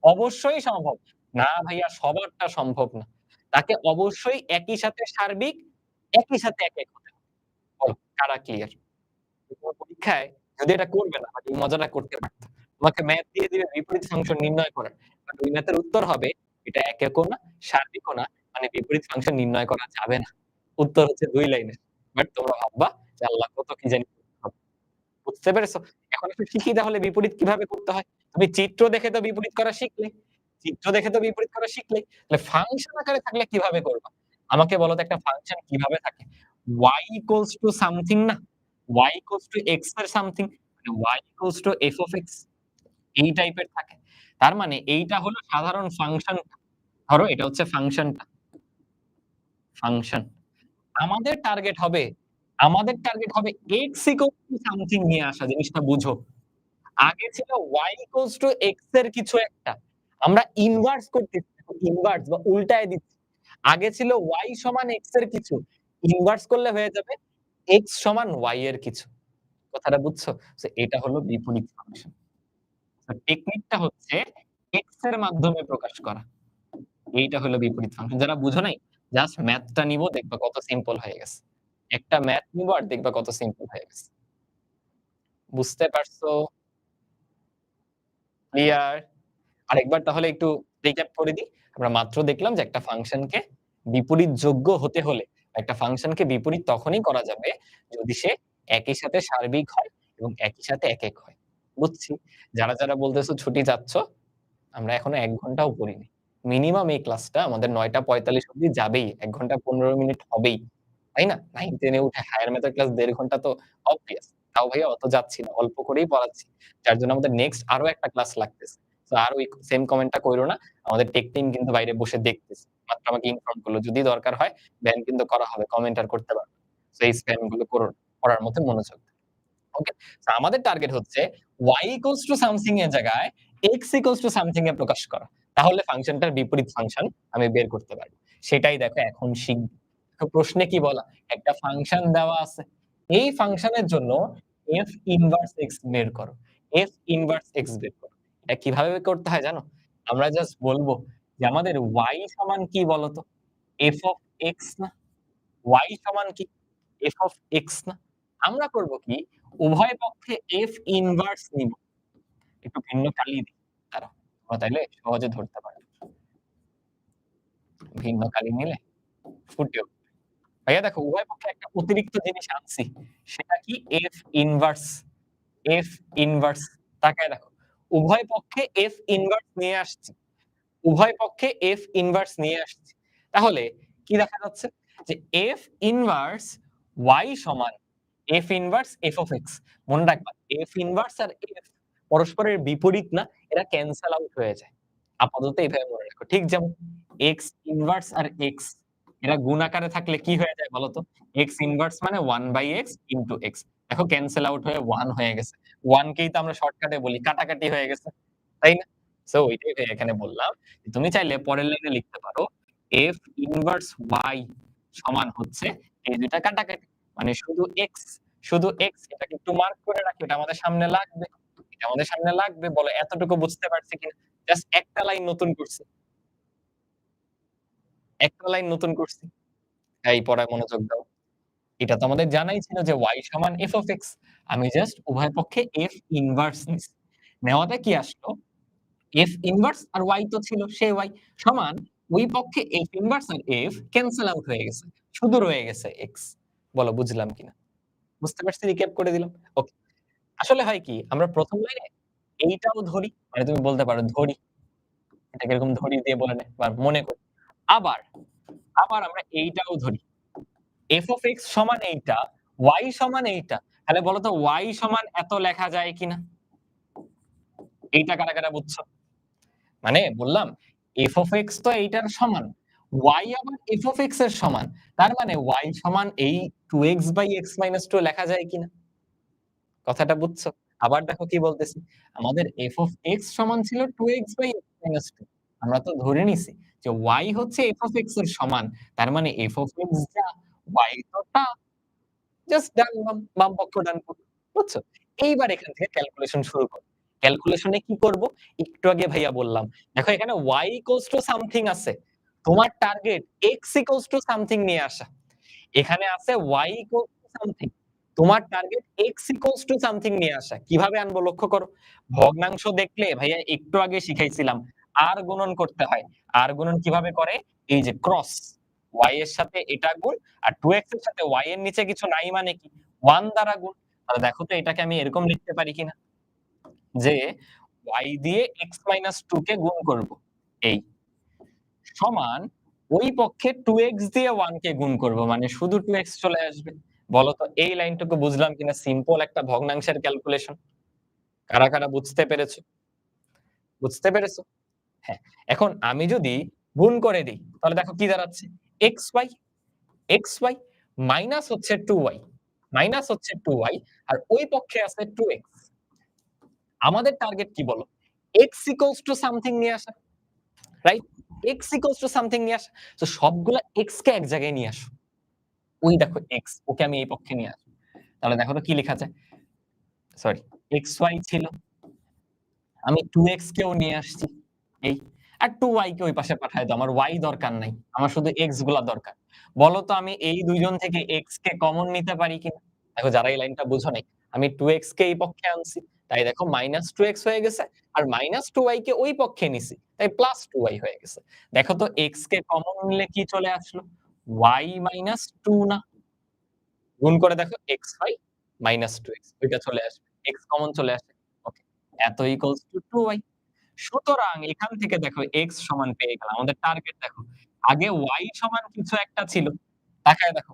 অবশ্যই সম্ভব। না ভাইয়া সবারটা সম্ভব না। তাকে অবশ্যই একই সাথে সার্বিক, একই সাথে একেক হতে হবে। বলো কারা ক্লিয়ার? তোমার পরীক্ষায় যদি এটা করবে না, বাট এই মজাটা করতে পারত। তোমাকে ম্যাথ দিয়ে দিবে বিপরীত ফাংশন নির্ণয় করার। বাট ওই ম্যাথের উত্তর হবে এটা একেকও না, সার্বিকও না, মানে বিপরীত ফাংশন নির্ণয় করা যাবে না। উত্তর হচ্ছে ২ লাইনের। বাট তোমরা ভাববা যে আল্লাহ কত কি জানি করতে হবে। বুঝতে পেরেছো? এখন একটু শিখি তাহলে বিপরীত কিভাবে করতে হয়। তুমি চিত্র দেখে তো বিপরীত করা শিখলে। চিত্র দেখে তো বিপরীত করা শিখলে। তাহলে ফাংশন আকারে থাকলে কিভাবে করবা? আমাকে বলো তো একটা ফাংশন কিভাবে থাকে? y equals to something না? y equals to x এর সামথিং মানে y equals to f of x এই টাইপের থাকে। তার মানে এইটা হলো সাধারণ ফাংশন। ধরো এটা হচ্ছে ফাংশনটা, ফাংশন। আমাদের টার্গেট হবে x equals to something নিয়ে আসা জিনিসটা বুঝো। আগে ছিল y equals to x এর কিছু একটা। আমরা ইনভার্স করতেছি, ইনভার্স বা উল্টায় দিচ্ছি। আগে ছিল y সমান x এর কিছু। ইনভার্স করলে হয়ে যাবে x সমান y এর কিছু। কথাটা বুঝছো? সো এটা হলো বিপরীত ফাংশন। তো টেকনিকটা হচ্ছে x এর মাধ্যমে প্রকাশ করা। এইটা হলো বিপরীত ফাংশন। যারা বুঝো নাই জাস্ট ম্যাথটা নিবো দেখবা কত সিম্পল হয়ে গেছে। একটা ম্যাথ নিবো আর দেখবা কত সিম্পল হয়ে গেছে। বুঝতে পারছো? ক্লিয়ার? আরেকবার তাহলে একটু রিক্যাপ করে দিই। আমরা মাত্র দেখলাম যে একটা ফাংশনকে বিপরীত যোগ্য হতে হলে একটা ফাংশনকে বিপরীত তখনই করা যাবে যদি সে একই সাথে সার্বিক হয় এবং একই সাথে একক হয়। বুঝছি। যারা বলতেছো ছুটি চাচ্ছ, আমরা এখনো ১ ঘন্টাও পড়িনি। মিনিমাম এই ক্লাসটা আমাদের ৯:৪৫ অব্দি যাবেই। ১ ঘন্টা ১৫ মিনিট হবেই। তাই না? 9-10 এ উঠে হায়ার ম্যাথের ক্লাস ১.৫ ঘন্টা তো obvious। তাও ভাইয়া অত যাচ্ছি না। অল্প করেই পড়াচ্ছি। যার জন্য আমাদের নেক্সট আরো একটা ক্লাস লাগতেছে। সো আর ওই সেম কমেন্টটা কইরো না। আমাদের টেক টিম কিন্তু বাইরে বসে দেখতেছে। মাত্র আমাকে ইনফর্ম করল। যদি দরকার হয় ব্যান কিন্তু করা হবে। কমেন্ট আর করতে পারবে না। সো এই স্প্যাম গুলো করো না। পড়ার মধ্যে মনোযোগ দাও। ওকে? সো আমাদের টার্গেট হচ্ছে y equals to something এর জায়গায় x equals to something এ প্রকাশ করা। তাহলে ফাংশনটার বিপরীত ফাংশন আমি বের করতে পারব। সেটাই দেখো এখন শিখব। তো প্রশ্নে কি বলা? একটা ফাংশন দেওয়া আছে। এই ফাংশনের জন্য f ইনভার্স x বের করো। f ইনভার্স x বের করো। এটা কিভাবে করতে হয় জানো? আমরা জাস্ট বলব যে আমাদের y সমান কি বলতো? f of x না? y সমান কি? f of x না? আমরা করব কি? উভয় পক্ষে f ইনভার্স নিব। একটু ভিন্ন কালি দিই। দাঁড়াও। তোমরা তাইলে সহজে ধরতে পারবে। ভিন্ন কালি নিলে ফুটে উঠবে। ভাইয়া দেখো উভয় পক্ষে একটা অতিরিক্ত জিনিস আনছি। সেটা কি? f inverse. f ইনভার্স তাকায় দেখো। উভয় পক্ষে f ইনভার্স নিয়ে আসছি। উভয় পক্ষে f ইনভার্স নিয়ে আসছি। তাহলে কি দেখা যাচ্ছে? যে f ইনভার্স y সমান f inverse f of x মনে রাখবা f ইনভার্স আর f পরস্পরের বিপরীত না, এরা ক্যানসেল আউট হয়ে যায়। আপাতত এভাবে মনে রাখো। ঠিক যেমন x ইনভার্স আর x এরা গুণ আকারে থাকলে কি হয়ে যায় বলো তো? x ইনভার্স মানে 1/x ইনটু x। দেখো ক্যানসেল আউট হয়ে 1 হয়ে গেছে। 1 কেই তো আমরা শর্টকাটে বলি, কাটাকাটি হয়ে গেছে। তাই না? সো ওইটাই ভাই এখানে বললাম। তুমি চাইলে পরের লাইনে লিখতে পারো f ইনভার্স y সমান হচ্ছে এই ২ টা কাটাকাটি। মানে শুধু x এটাকে একটু মার্ক করে রাখি। এটা আমাদের সামনে লাগবে। এটা আমাদের সামনে লাগবে। বলো এতটুকু বুঝতে পারছি কিনা? জাস্ট একটা লাইন নতুন করছি। একটা লাইন নতুন করছি। এই পড়ায় মনোযোগ দাও। এটা তো আমাদের জানাই ছিল যে y সমান f of x। আমি জাস্ট উভয় পক্ষে f ইনভার্স নিছি। নেওয়াতে কি আসলো? f ইনভার্স আর y তো ছিল সে y সমান ওই পক্ষে f ইনভার্স আর f ক্যানসেল আউট হয়ে গেছে। শুধু রয়ে গেছে x। বলো বুঝলাম কিনা? বুঝতে পারছি রিক্যাপ করে দিলাম। ওকে। আসলে হয় কি আমরা ১ম লাইনে এইটাও ধরি, মানে তুমি বলতে পারো ধরি। এটাকে এরকম ধরি দিয়ে বলে নে বা মনে করি। আবার, আবার আমরা এইটাও ধরি। f of x সমান এইটা, y সমান এইটা। তাহলে বলো তো y সমান এত লেখা যায় কিনা? এইটা কারা বুঝছো? মানে বললাম f of x তো এইটার সমান। y আবার f of x এর সমান। তার মানে y সমান এই 2x/x-2 লেখা যায় কিনা? কথাটা বুঝছো? আবার দেখো কি বলতেছি। আমাদের f of x সমান ছিল 2x/x-2 আমরা তো ধরে নিছি যে y হচ্ছে f of x এর সমান। তার মানে f of x যা y তো তা। জাস্ট ডান বাম পক্ষ ডান পক্ষ। বুঝছো? এইবার এখান থেকে ক্যালকুলেশন শুরু করো। ক্যালকুলেশনে কি করব? একটু আগে ভাইয়া বললাম। দেখো এখানে y ইকুয়ালস টু সামথিং আছে। তোমার target x equals to something নিয়ে আসা। এখানে আছে y ইকুয়ালস টু সামথিং। তোমার target x equals to something নিয়ে আসা। কিভাবে আনবো লক্ষ্য করো। ভগ্নাংশ দেখলে ভাইয়া একটু আগে শিখাইছিলাম। আর গুণন করতে হয়। আর গুণন কিভাবে করে? এই যে ক্রস। y এর সাথে এটা গুণ আর 2x এর সাথে y এর নিচে কিছু নাই মানে কি? 1 দ্বারা গুণ। তাহলে দেখো তো এটাকে আমি এরকম লিখতে পারি কিনা? যে y দিয়ে x - 2 কে গুণ করব। এই সমান ওই পক্ষে 2x দিয়ে 1 কে গুণ করব। মানে শুধু 2x চলে আসবে। বলো তো এই লাইনটুকু বুঝলাম কিনা? সিম্পল একটা ভগ্নাংশের ক্যালকুলেশন। কারা বুঝতে পেরেছো? বুঝতে পেরেছো? হ্যাঁ। এখন আমি যদি গুণ করে দেই, তাহলে দেখো কি দাঁড়াচ্ছে? xy, xy মাইনাস হচ্ছে 2y, মাইনাস হচ্ছে 2y আর ওই পক্ষে আছে 2x। আমাদের টার্গেট কি বলো? x ইকুয়ালস টু সামথিং নিয়ে আসা, right? x equals to something নিয়ে আসা। তো সবগুলা x কে এক জায়গায় নিয়ে আসো। ওই দেখো x, ওকে আমি এই পক্ষে নিয়ে আসবো। তাহলে দেখো তো কি লেখা যায়? সরি, xy ছিল। আমি 2x কেও নিয়ে আসছি। এই। আর 2y কে ওই পাশে পাঠায় দাও। আমার y দরকার নাই। আমার শুধু x গুলা দরকার। বলো তো আমি এই ২ জন থেকে x কে কমন নিতে পারি কিনা? দেখো যারা এই লাইনটা বুঝো নাই, আমি 2x কে এই পক্ষে আনছি। তাই দেখো -2x হয়ে গেছে। আর -2y কে ওই পক্ষে নিছি। তাই +2y হয়ে গেছে। দেখো তো x কে কমন নিলে কি চলে আসলো? y - 2 না? গুণ করে দেখো xy - 2x ওইটা চলে আসবে। x কমন চলে আসে। ওকে। এত ইকুয়ালস টু 2y। সুতরাং এখান থেকে দেখো x সমান পেয়ে গেলাম। আমাদের টার্গেট দেখো। আগে y সমান কিছু একটা ছিল। তাকায় দেখো।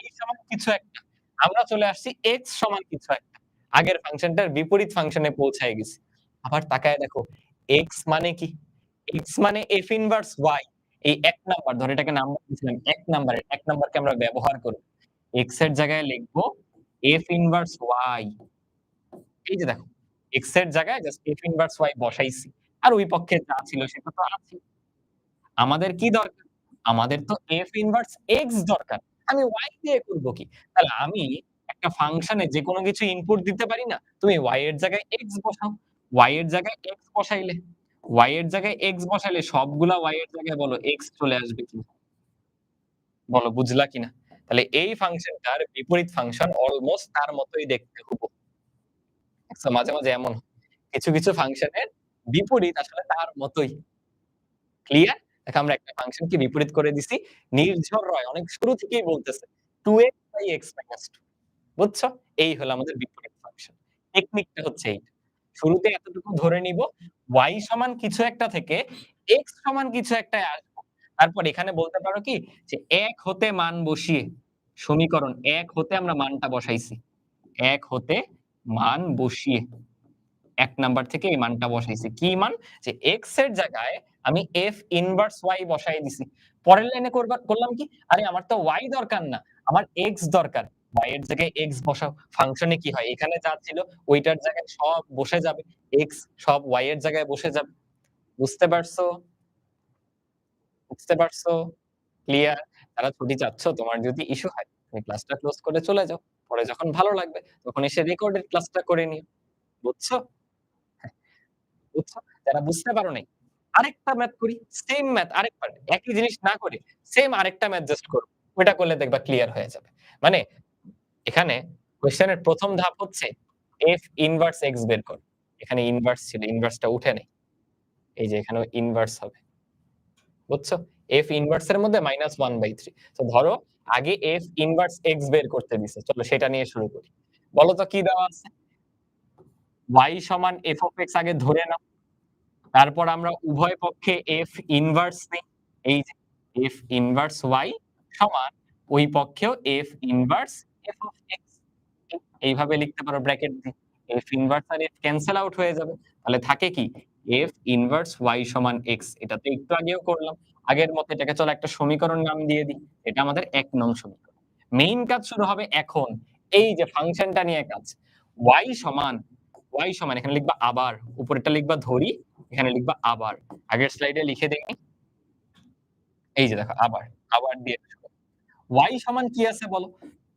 y সমান কিছু একটা। আমরা চলে আসছি x সমান কিছু একটা। আগের ফাংশনটার বিপরীত ফাংশনে পৌঁছায় গেছি। আবার তাকায় দেখো x মানে কি? x মানে f ইনভার্স y। এই ১ নাম্বার ধরো এটাকে নাম্বার দিছিলাম ১ নাম্বারের ১ নাম্বারকে আমরা ব্যবহার করব। x এর জায়গায় লিখব f ইনভার্স y। এই যে দেখো x এর জায়গায় জাস্ট f ইনভার্স y বসাইছি। আর ওই পক্ষে যা ছিল সেটা তো আছেই। আমাদের কি দরকার? আমাদের তো f ইনভার্স x দরকার। আমি y দিয়ে করব কি? তাহলে আমি একটা ফাংশনে যেকোনো কিছু ইনপুট দিতে পারি না? তুমি y এর জায়গায় x বসাও। y এর জায়গায় x বসাইলে, y এর জায়গায় x বসাইলে সবগুলা y এর জায়গায় বলো x চলে আসবে কিনা? বলো বুঝলা কিনা? তাহলে এই ফাংশনটার বিপরীত ফাংশন অলমোস্ট তার মতোই দেখতে হুবহু। দেখছো মাঝে এমন হয়। কিছু ফাংশনের বিপরীত আসলে তার মতোই। ক্লিয়ার? দেখো আমরা একটা ফাংশনকে বিপরীত করে দিছি। নির্ঝর রয় অনেক শুরু থেকেই বলতেছে 2x x 2 বুঝছো? এই হলো আমাদের বিপরীত ফাংশন। টেকনিকটা হচ্ছে এইটা। শুরুতে এতটুকু ধরে নিব y সমান কিছু একটা থেকে x সমান কিছু একটায় আসবো। তারপর এখানে বলতে পারো কি যে ১ হতে মান বসিয়ে সমীকরণ ১ হতে আমরা মানটা বসাইছি। ১ হতে মান বসিয়ে ১ নাম্বার থেকে এই মানটা বসাইছি। কি মান? যে x এর জায়গায় আমি f ইনভার্স y বসায় দিছি। পরের লাইনে করলাম কি? আরে আমার তো y দরকার না। আমার x দরকার। y এর জায়গায় x বসাও। ফাংশনে কি হয়? এখানে যা ছিল ওইটার জায়গায় সব বসে যাবে। x সব y এর জায়গায় বসে যাবে। বুঝতে পারছো? বুঝতে পারছো? ক্লিয়ার? যারা ছুটি চাচ্ছ তোমার যদি ইস্যু হয়, তুমি ক্লাসটা ক্লোজ করে চলে যাও। পরে যখন ভালো লাগবে তখন এসে রেকর্ডেড ক্লাসটা করে নিও। বুঝছো? হ্যাঁ। বুঝছো? যারা বুঝতে পারো নাই, আরেকটা ম্যাথ করি। সেম ম্যাথ আরেকবার। একই জিনিস না করে সেম আরেকটা ম্যাথ জাস্ট করব। ওইটা করলে দেখবা ক্লিয়ার হয়ে যাবে। মানে এখানে কোয়েশ্চেনের ১ম ধাপ হচ্ছে f ইনভার্স x বের কর। এখানে ইনভার্স ছিল, ইনভার্সটা উঠে নেই। এই যে এখানেও ইনভার্স হবে। বুঝছো? f ইনভার্স এর মধ্যে -1/3 তো ধরো আগে f ইনভার্স x বের করতে দিছে। চলো সেটা নিয়ে শুরু করি। বলো তো কি দেওয়া আছে? y সমান f of x আগে ধরে নাও। তারপর আমরা উভয় পক্ষে f ইনভার্স নেই। এই যে f ইনভার্স y সমান ওই পক্ষেও f inverse f of x এইভাবে লিখতে পারো ব্র্যাকেট দিয়ে। f ইনভার্স আর f ক্যানসেল আউট হয়ে যাবে। তাহলে থাকে কি f ইনভার্স y সমান x। এটা তো একটু আগেও করলাম। আগের মতো এটাকে চলো একটা সমীকরণ নাম দিয়ে দিই। এটা আমাদের ১ নং সমীকরণ। মেইন কাজ শুরু হবে এখন। এই যে ফাংশনটা নিয়ে কাজ। y সমান এখানে লিখবা আবার, উপরেরটা লিখবা ধরি, এখানে লিখবা আবার। আগের স্লাইডে লিখে দেই। এই যে দেখো আবার দিয়ে দিচ্ছি। y সমান কি আছে বলো?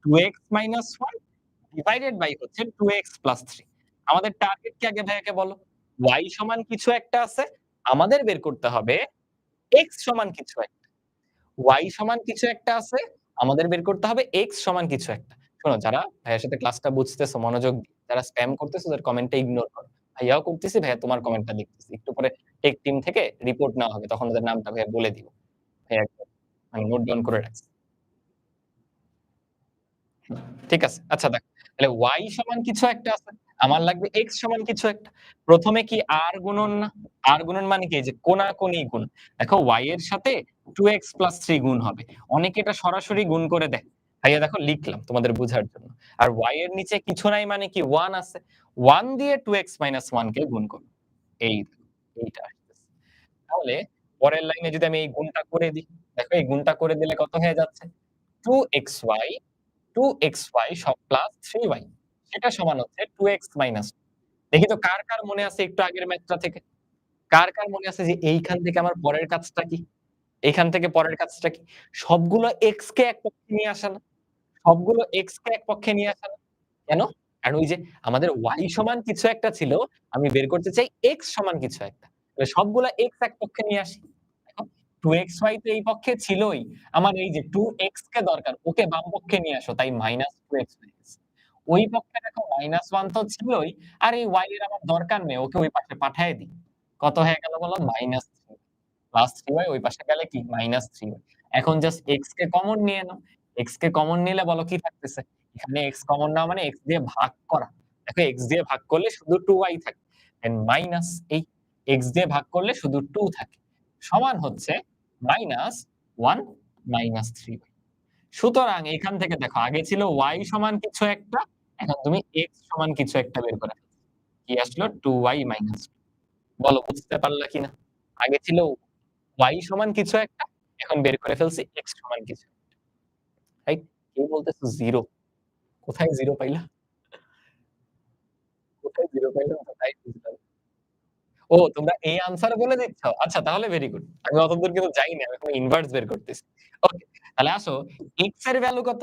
2x - 1 ডিভাইডেড বাই হচ্ছে 2x + 3 আমাদের টার্গেট কি আগে ভাইয়াকে বলো? y সমান কিছু একটা আছে। আমাদের বের করতে হবে x সমান কিছু একটা। y সমান কিছু একটা আছে। আমাদের বের করতে হবে x সমান কিছু একটা। শোনো যারা ভাইয়ার সাথে ক্লাসটা বুঝতেছো মনোযোগ দিয়ে, যারা স্প্যাম করতেছো ওদের কমেন্টটা ইগনোর করো। ভাইয়াও করতেছি, ভাইয়া তোমার কমেন্টটা দেখতেছি। একটু পরে টেক টিম থেকে রিপোর্ট নেওয়া হবে। তখন ওদের নামটা ভাইয়া বলে দিব। ভাইয়া একদম আমি নোট ডাউন করে রাখছি। হুম, ঠিক আছে। আচ্ছা দেখ, তাহলে y সমান কিছু একটা আছে। আমার লাগবে x সমান কিছু একটা। ১ম এ কি r গুণন না? r গুণন মানে কি? এই যে কোণাকুণি গুণ। দেখো y এর সাথে 2x + 3 গুণ হবে। অনেকে এটা সরাসরি গুণ করে দেয়। ভাইয়া দেখো লিখলাম তোমাদের বুঝার জন্য। আর y এর নিচে কিছু নাই মানে কি 1 আছে। 1 দিয়ে 2x - 1 কে গুণ করব। এই দেখো, এইটা আসতেছে। তাহলে পরের লাইনে যদি আমি এই গুণটা করে দিই, দেখো এই গুণটা করে দিলে কত হয়ে যাচ্ছে? 2xy 2xy সব প্লাস 3y সেটা সমান হচ্ছে 2x মাইনাস। দেখি তো কার মনে আছে একটু আগের ম্যাথটা থেকে? কার মনে আছে যে এইখান থেকে আমার পরের কাজটা কি? এইখান থেকে পরের কাজটা কি? সবগুলো x কে এক পক্ষে নিয়ে আসা না? সবগুলো x কে এক পক্ষে নিয়ে আসা না? কেন? কারণ ওই যে আমাদের y সমান কিছু একটা ছিল, আমি বের করতে চাই x সমান কিছু একটা। তাহলে সবগুলা x এক পক্ষে নিয়ে আসি। দেখো 2xy তো এই পক্ষে ছিলই। আমার এই যে 2x কে দরকার। ওকে বাম পক্ষে নিয়ে আসো। তাই -2x হয়ে গেছে। ওই পক্ষে দেখো -1 তো ছিলই। আর এই y এর আমার দরকার নেই। ওকে ওই পাশে পাঠায়ে দিই। কত হয়ে গেল বলো? -3 প্লাস 3y ওই পাশে গেলে কি? -3y এখন জাস্ট x কে কমন নিয়ে নাও। x কে কমন নিলে বলো কি থাকতেছে? এখানে x কমন নেওয়া মানে x দিয়ে ভাগ করা। দেখো x দিয়ে ভাগ করলে শুধু 2y থাকে। দেন মাইনাস এই x দিয়ে ভাগ করলে শুধু 2 থাকে। সমান হচ্ছে -1 -3y। সুতরাং এখান থেকে দেখো আগে ছিল y সমান কিছু একটা, এখন তুমি x সমান কিছু একটা বের করে ফেলছো। কি আসলো? 2y - 2। বলো বুঝতে পারলা কিনা? আগে ছিল y সমান কিছু একটা, এখন বের করে ফেলছি x সমান কিছু। রাইট? কেউ বলতেছো 0 কোথায় 0 পাইলা? কোথায় 0 পাইলা? তাই বুঝলাম। ও তোমরা এই আনসার বলে দিচ্ছ? আচ্ছা তাহলে ভেরি গুড। আমি অতদূর কিন্তু যাইনি। আমি এখন ইনভার্স বের করতেছি। ওকে। তাহলে আসো x এর ভ্যালু কত?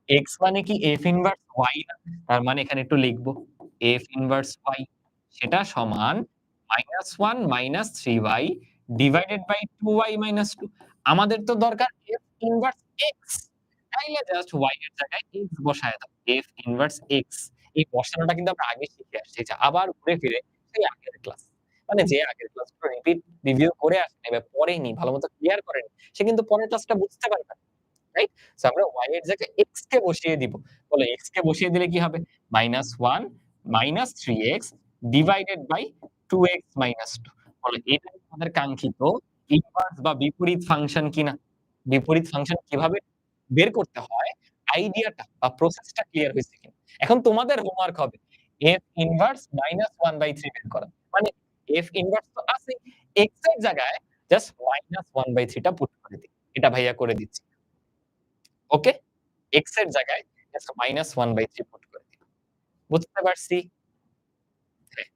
x মানে কি f ইনভার্স y না? তার মানে এখানে একটু লিখব f ইনভার্স y সেটা সমান -1 -3y ডিভাইডেড বাই 2y - 2 আমাদের তো দরকার f ইনভার্স x তাইলে জাস্ট y এর জায়গায় x বসায় দাও। f ইনভার্স x এই বসানোটা কিন্তু আমরা আগে শিখে আসছি। যে আবার ঘুরে ফিরে সেই আগের ক্লাস। মানে যে আগের ক্লাসগুলো রিভিউ করে আসেনি বা পড়েনি, ভালোমতো ক্লিয়ার করেনি, সে কিন্তু পরের ক্লাসটা বুঝতে পারবে না। রাইট? সো আমরা y এর জায়গায় x কে বসিয়ে দিব। বলো x কে বসিয়ে দিলে কি হবে? -1 -3x ডিভাইডেড বাই 2x - 2 বলো এটাই আমাদের কাঙ্ক্ষিত ইনভার্স বা বিপরীত ফাংশন কিনা? বিপরীত ফাংশন কিভাবে বের করতে হয় আইডিয়াটা বা প্রসেসটা ক্লিয়ার হইছে কিনা? এখন তোমাদের হোমওয়ার্ক হবে f ইনভার্স -1/3 বের করা। মানে f ইনভার্স তো আছেই। x এর জায়গায় জাস্ট -1/3 টা পুট করে দিই। এটা ভাইয়া করে দিচ্ছি। ওকে? x এর জায়গায় জাস্ট -1/3 পুট করে দিলাম। বুঝতে পারছি? হ্যাঁ,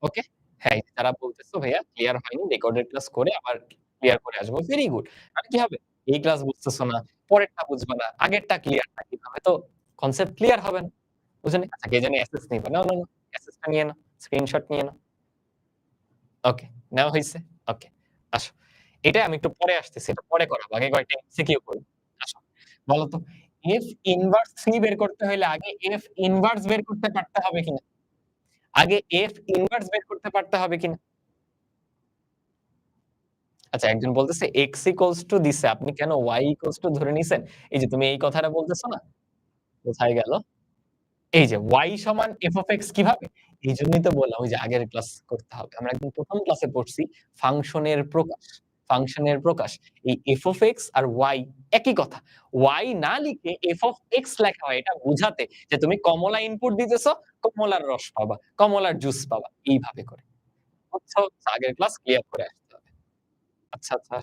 ওকে? হ্যাঁ, এই যে যারা বলতেছো ভাইয়া ক্লিয়ার হয়নি রেকর্ডেড ক্লাস করে আবার ক্লিয়ার করে আসবো। Very good. মানে কি হবে? এই ক্লাস বুঝতেছো না, পরেরটা বুঝবা না, আগেরটা ক্লিয়ার না কিভাবে তো কনসেপ্ট ক্লিয়ার হবে না। বুঝনি? আচ্ছা কে জানি এসএস নিবে। নাও, নাও, নাও। এসএসটা নিয়ে নাও। স্ক্রিনশট নিয়ে নাও। ওকে, নেওয়া হইছে? ওকে, আসো। এটা আমি একটু পরে আসতেছি। এটা পরে করাবো। আগে কয়েকটা এমসিকিউ করি। আসো। বলো তো f ইনভার্স 3 বের করতে হইলে আগে f ইনভার্স বের করতে পারতে হবে কিনা? আগে f ইনভার্স বের করতে পারতে হবে কিনা? আচ্ছা একজন বলতেছে x ইকুয়ালস টু দিছে। আপনি কেন y ইকুয়ালস টু ধরে নিছেন? এই যে তুমি এই কথাটা বলতেছো না? কোথায় গেল? এই যে y সমান f of x কিভাবে? এইজন্যই তো বললাম ওই যে আগের ক্লাস করতে হবে। আমরা একদম ১ম ক্লাসে পড়ছি ফাংশনের প্রকাশ। ফাংশনের প্রকাশ। এই f of x R y একই কথা। y না লিখে f of x লেখা হয় এটা বুঝাতে যে তুমি কমলা ইনপুট দিতেছো, কমলার রস পাবা, কমলার জুস পাবা। এইভাবে করে। বুঝছো? আগের ক্লাস ক্লিয়ার করে আসতে হবে। আচ্ছা, আচ্ছা।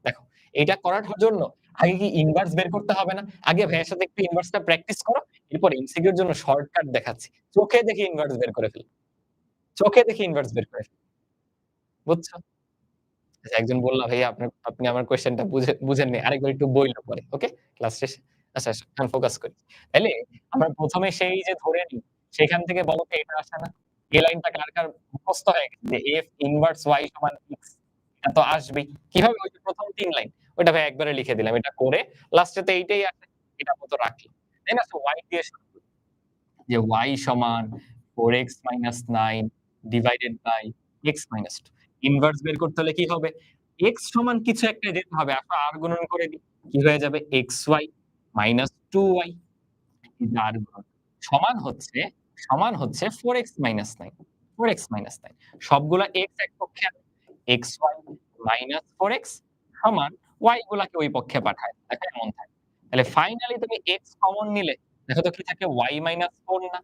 দেখো, এইটা করার জন্য আগে কি ইনভার্স বের করতে হবে না? আগে ভাইয়ার সাথে একটু ইনভার্সটা প্র্যাকটিস করো। এরপর এমসিকিউ এর জন্য শর্টকাট দেখাচ্ছি। চোখে দেখে ইনভার্স বের করে ফেলো। চোখে দেখে ইনভার্স বের করে ফেলো। বুঝছো? আচ্ছা একজন বলল, "ভাইয়া আপনি আমার কোয়েশ্চেনটা বুঝেননি। আরেকবার একটু বইলো পরে।" ওকে? ক্লাস শেষে? আচ্ছা, আচ্ছা এখন ফোকাস করি। তাইলে আমরা ১ম এ সেই যে ধরে নিই, সেখান থেকে বলো তো এটা আসে না? এই লাইনটা কার মুখস্থ হয়ে গেছে যে f ইনভার্স y সমান x এটা তো আসবেই। কিভাবে? ওই যে ১ম ৩ লাইন। ওইটা ভাই একবারে লিখে দিলাম। এটা করে লাস্টে তো এইটাই আসে। এটা মত রাখলাম। তাই না? সো y দিয়ে শুরু যে y সমান 4x - 9 divided by x - 2 inverse বের করতে হলে কি হবে? x সমান কিছু একটা দিতে হবে। আসো r গুণন করে দিই। কি হয়ে যাবে? xy - 2y আর গুণন সমান হচ্ছে 4x - 9 4x - 9 সবগুলা x এক পক্ষে আনে xy - 4x সমান y গুলাকে ওই পক্ষে পাঠায়। দেখো এমন থাকে। তাহলে ফাইনালি তুমি x কমন নিলে দেখো তো কি থাকে y - 4 না?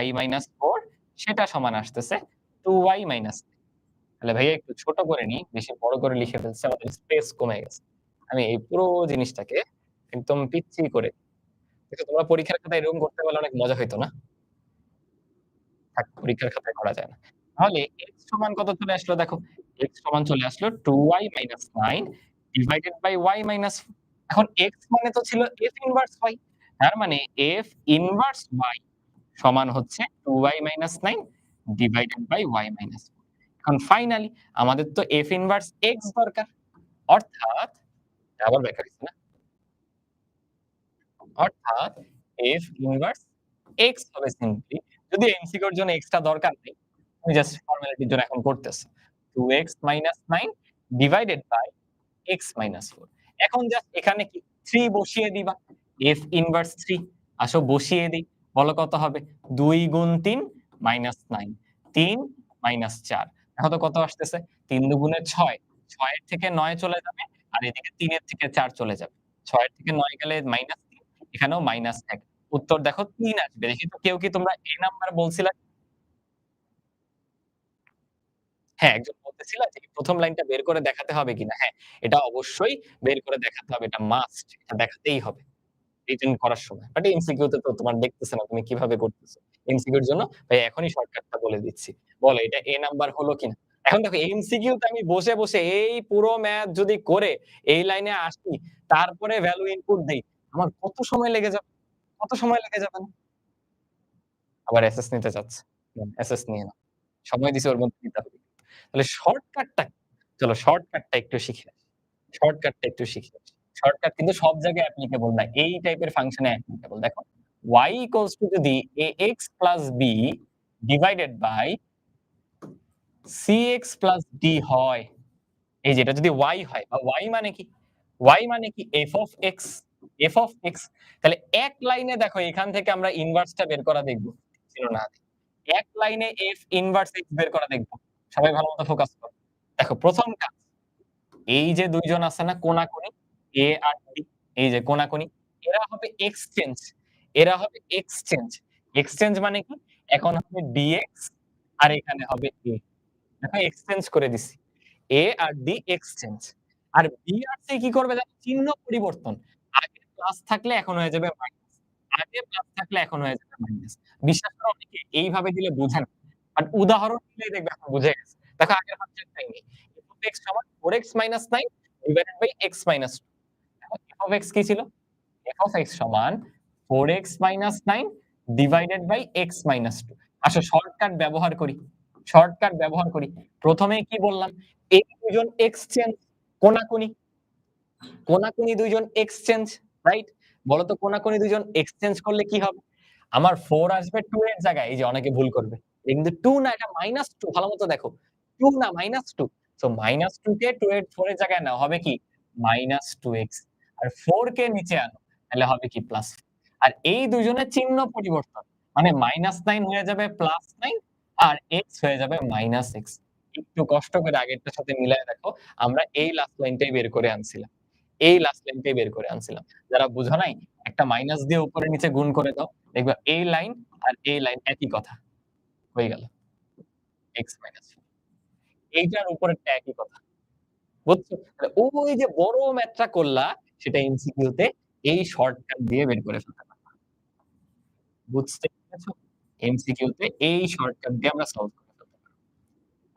y - 4 সেটা সমান আসতেছে 2y - 3 তাহলে ভাইয়া একটু ছোট করে নিই, বেশি বড় করে লিখে ফেলছি, আমাদের স্পেস কমে গেছে। আমি এই পুরো জিনিসটাকে একদম পিচ্চি করে দেখো তোমরা পরীক্ষার খাতায় এরকম করতে পারলে অনেক মজা হইতো না? থাক পরীক্ষার খাতায় করা যায় না। তাহলে x সমান কত চলে আসলো দেখো। x সমান চলে আসলো 2y - 9 ডিভাইডেড বাই y - 4 এখন x মানে তো ছিল f ইনভার্স y তার মানে f ইনভার্স y সমান হচ্ছে 2y - 9 ডিভাইডেড বাই y - 4 এখন ফাইনালি আমাদের তো f ইনভার্স x দরকার। অর্থাৎ আবার ব্যাখ্যা দিচ্ছি না। অর্থাৎ f ইনভার্স x হবে সিম্পলি যদি এমসিকিউ এর জন্য x টা দরকার নেই। তুমি জাস্ট ফর্মালিটির জন্য এখন করতেছো। 2x - 9 ডিভাইডেড বাই x - 4 এখন জাস্ট এখানে কি 3 বসিয়ে দিবা। f ইনভার্স 3 আসো বসিয়ে দেই। বলো কত হবে? 2 গুণ 3 মাইনাস 9 3 মাইনাস 4 দেখো তো কত আসতেছে? 3 দুগুণে 6 6 এর থেকে 9 চলে যাবে আর এদিকে 3 এর থেকে 4 চলে যাবে। 6 এর থেকে 9 গেলে মাইনাস 3 এখানেও মাইনাস 1 উত্তর দেখো 3 আসবে। দেখি তো কেউ কি তোমরা a নাম্বার বলছিলা? হ্যাঁ, একজন বলতেছিলা যে ১ম লাইনটা বের করে দেখাতে হবে কিনা? হ্যাঁ, এটা অবশ্যই বের করে দেখাতে হবে। এটা মাস্ট। এটা দেখাতেই হবে। রিটেন করার সময়। বাট এমসিকিউ তে তো তোমার দেখতেছে না তুমি কিভাবে করতেছো। এমসিকিউ এর জন্য ভাই এখনই শর্টকাটটা বলে দিচ্ছি। বলো এটা A নাম্বার হলো কিনা? এখন দেখো এমসিকিউ তে আমি বসে এই পুরো ম্যাথ যদি করে এই লাইনে আসি, তারপরে ভ্যালু ইনপুট দেই, আমার কত সময় লেগে যাবে? কত সময় লেগে যাবে না? আবার এসএস নিতে চাচ্ছে। এসএস নিয়ে নাও। সময় দিছি ওর মধ্যে দিতে হবে। তাহলে শর্টকাটটা চলো শর্টকাটটা একটু শিখি। শর্টকাটটা একটু শিখি। শর্টকাট কিন্তু সব জায়গায় অ্যাপ্লিকেবল না। এই টাইপের ফাংশনে অ্যাপ্লিকেবল। দেখো y ইকুয়ালস টু যদি ax plus b divided by cx plus d হয়। এই যে এটা যদি y হয় বা y মানে কি? y মানে কি f of x f of x তাহলে এক লাইনে দেখো এখান থেকে আমরা ইনভার্সটা বের করা দেখব। ছিল না। এক লাইনে f ইনভার্স x বের করা দেখব। সবাই ভালোমতো ফোকাস করো। দেখো ১ম কাজ এই যে ২ জন আছে না কোনাকুনি A আর B এই যে কোনাকুনি এরা হবে এক্সচেঞ্জ। এরা হবে এক্সচেঞ্জ। এক্সচেঞ্জ মানে কি? এখন হবে dx আর এখানে হবে A দেখো এক্সচেঞ্জ করে দিছি। A আর D এক্সচেঞ্জ। আর B আর C কি করবে দেখো চিহ্ন পরিবর্তন। আগে প্লাস থাকলে এখন হয়ে যাবে মাইনাস। আগে প্লাস থাকলে এখন হয়ে যাবে মাইনাস। বিশ্বাস করো অনেকে এইভাবে দিলে বুঝে না। বাট উদাহরণ দিলেই দেখবে এখন বুঝে গেছে। দেখো আগের কনসেপ্টটাই নেই। f of x সমান 4x - 9 ডিভাইডেড বাই x - 2 এখন f of x কি ছিল? f of x সমান 4x - 9 ডিভাইডেড বাই x - 2 আসো শর্টকাট ব্যবহার করি। শর্টকাট ব্যবহার করি। প্রথমেই কি বললাম? এই দুজন এক্সচেঞ্জ কোনাকুনি। কোনাকুনি ২ জন এক্সচেঞ্জ, রাইট? বলতো কোনাকুনি ২ জন এক্সচেঞ্জ করলে কি হবে? আমার 4 আসবে 2 এর জায়গায়। এই যে অনেকে ভুল করবে। এটা কিন্তু 2 না এটা -2 ভালোমতো দেখো। 2 না -2 সো -2 কে 2 এর 4 এর জায়গায় নাও হবে কি? -2x আর 4 কে নিচে আনো। তাহলে হবে কি? প্লাস। আর এই দুজনের চিহ্ন পরিবর্তন। মানে -9 হয়ে যাবে +9 আর x হয়ে যাবে -x একটু কষ্ট করে আগেরটার সাথে মিলায় দেখো। আমরা এই লাস্ট লাইনটাই বের করে আনছিলাম। এই লাস্ট লাইনটাই বের করে আনছিলাম। যারা বুঝো নাই একটা মাইনাস দিয়ে উপরে নিচে গুণ করে দাও। দেখবা এই লাইন আর এই লাইন একই কথা। হয়ে গেল। x মাইনাস এইটার উপরেরটা একই কথা। বুঝছো? তাহলে ওই যে বড় ম্যাথটা করলা সেটা এমসিকিউ তে এই শর্টকাট দিয়ে বের করে ফেলতে পারবা। বুঝতে পেরেছ? এমসিকিউ তে এই শর্টকাট দিয়ে আমরা সলভ করে ফেলতে পারব।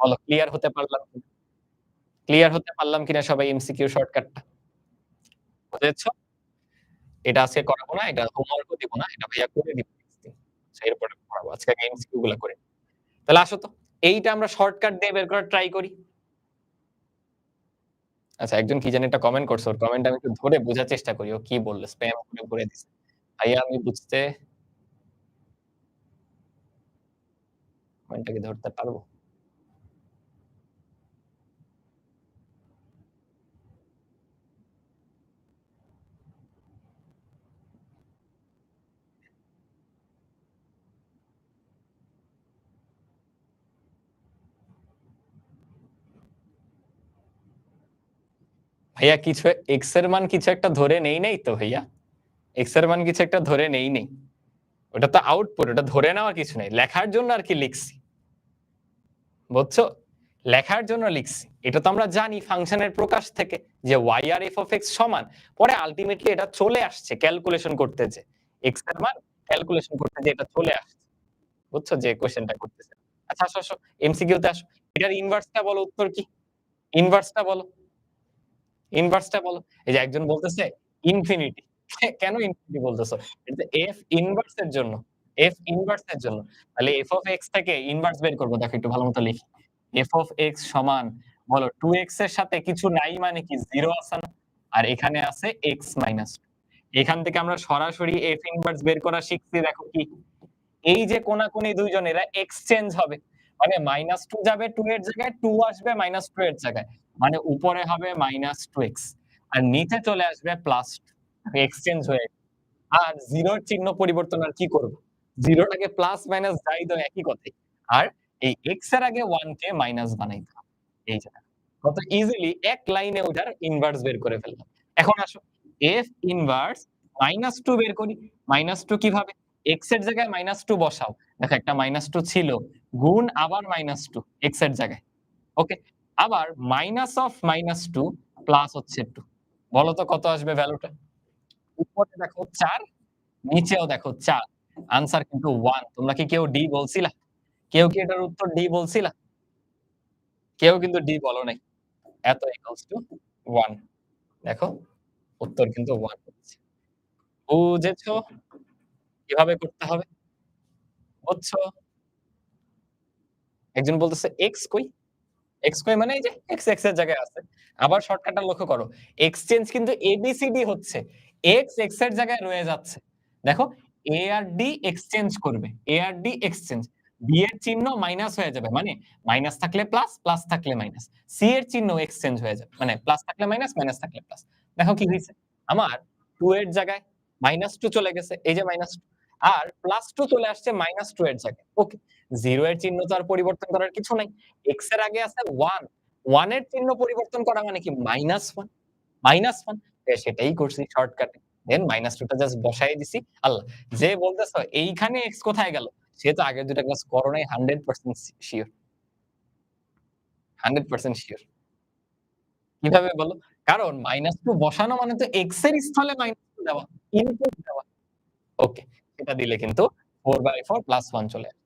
বলো ক্লিয়ার হতে পারলাম কিনা? ক্লিয়ার হতে পারলাম কিনা সবাই এমসিকিউ শর্টকাটটা? বুঝেছ? এটা আজকে করাবো না। এটা হোমওয়ার্কও দিব না। এটা ভাইয়া করে দিব নেক্সট দিন। আচ্ছা এরপরে করাবো। আজকে আগে এমসিকিউ গুলা করে নিই। তাহলে আসো তো। এইটা আমরা শর্টকাট দিয়ে বের করার ট্রাই করি। আচ্ছা একজন কি জানি একটা কমেন্ট করছে। ওর কমেন্টটা আমি একটু ধরে বোঝার চেষ্টা করি। ও কি বলল? স্প্যাম করে ভরে দিছে। ভাইয়া আমি বুঝতে কমেন্টটা কি ধরতে পারবো? ভাইয়া কিছু x এর মান কিছু একটা ধরে নেই নাই তো ভাইয়া? x এর মান কিছু একটা ধরে নেই নেই। ওটা তো আউটপুট, ওটা ধরে নেওয়ার কিছু নেই। লেখার জন্য আরকি লিখছি। বুঝছো? লেখার জন্য লিখছি। এটা তো আমরা জানি ফাংশনের প্রকাশ থেকে যে y R f of x সমান। পরে আল্টিমেটলি এটা চলে আসছে ক্যালকুলেশন করতে যে x এর মান ক্যালকুলেশন করতে যে এটা চলে আসছে। বুঝছো যে কোয়েশ্চেনটা করতেছে। আচ্ছা আসো, আসো এমসিকিউ তে আসো। এটার ইনভার্সটা বলো, উত্তর কি? ইনভার্সটা বলো। ইনভার্সটা বলো। এই যে একজন বলতেছে ইনফিনিটি। কেন ইনফিনিটি বলতেছো? এটা f ইনভার্স এর জন্য। f ইনভার্স এর জন্য। তাহলে f of x থেকে ইনভার্স বের করব। দেখো একটু ভালো মতো লিখি। f of x সমান বলো 2x এর সাথে কিছু নাই মানে কি 0 আছে না? আর এখানে আছে x মাইনাস 2। এখান থেকে আমরা সরাসরি f ইনভার্স বের করা শিখছি, দেখো কি? এই যে কোনাকুনি দুইজন এরা এক্সচেঞ্জ হবে। মানে -2 যাবে 2 এর জায়গায়, 2 আসবে -2 এর জায়গায়। মানে উপরে হবে -2x আর নিচে চলে আসবে +2, এক্সচেঞ্জ হয়ে। আর 0 এর চিহ্ন পরিবর্তন আর কি করব? 0 টাকে প্লাস মাইনাস যাই দাও একই কথাই। আর এই x এর আগে 1 কে মাইনাস বানাইতে হবে। এই যে দেখো। কত ইজিলি এক লাইনে ওটার ইনভার্স বের করে ফেললাম। এখন আসো f ইনভার্স -2 বের করি। -2 কিভাবে? x এর জায়গায় -2 বসাও। দেখো একটা -2 ছিল। গুণ আবার -2 x এর জায়গায়। ওকে? আবার মাইনাস অফ -2 প্লাস হচ্ছে 2। বলো তো কত আসবে ভ্যালুটা? উপরে দেখো 4, নিচেও দেখো 4। আনসার কিন্তু 1। তোমরা কি কেউ ডি বলছিলা? কেউ কি এটার উত্তর ডি বলছিলা? কেউ কিন্তু ডি বলো নাই। এত ইকুয়ালস টু 1। দেখো উত্তর কিন্তু 1 হচ্ছে। বুঝেছো কিভাবে করতে হবে? বুঝছো? একজন বলতেছে x কই? x কই মানে এই যে x এর জায়গায় আছে। আবার শর্টকাটটা লক্ষ্য করো। এক্সচেঞ্জ কিন্তু ABCD হচ্ছে। x এর জায়গায় রয়ে যাচ্ছে। দেখো A আর D এক্সচেঞ্জ করবে। A আর D এক্সচেঞ্জ। B এর চিহ্ন মাইনাস হয়ে যাবে। মানে মাইনাস থাকলে প্লাস, প্লাস থাকলে মাইনাস। C এর চিহ্ন এক্সচেঞ্জ হয়ে যাবে। মানে প্লাস থাকলে মাইনাস, মাইনাস থাকলে প্লাস। দেখো কি হইছে? আমার 2 এর জায়গায় -2 চলে গেছে। এই যে -2 আর +2 চলে আসছে -2 এর জায়গায়। ওকে। 0 এর চিহ্ন তো আর পরিবর্তন করার কিছু নাই। x এর আগে আছে 1। 1 এর চিহ্ন পরিবর্তন করা মানে কি -1। -1 সেটাই করছি শর্টকাটে। দেন -2 টা জাস্ট বসায় দিছি। আল্লাহ! যে বলতেছো এইখানে x কোথায় গেল? সে তো আগের ২ টা ক্লাস করো নাই 100% সিউর। 100% সিউর। কিভাবে বলো? কারণ -2 বসানো মানে তো x এর স্থলে -2 দেওয়া। ইনপুট দেওয়া। ওকে। এটা দিলে কিন্তু 4/4 +1 চলে আসে।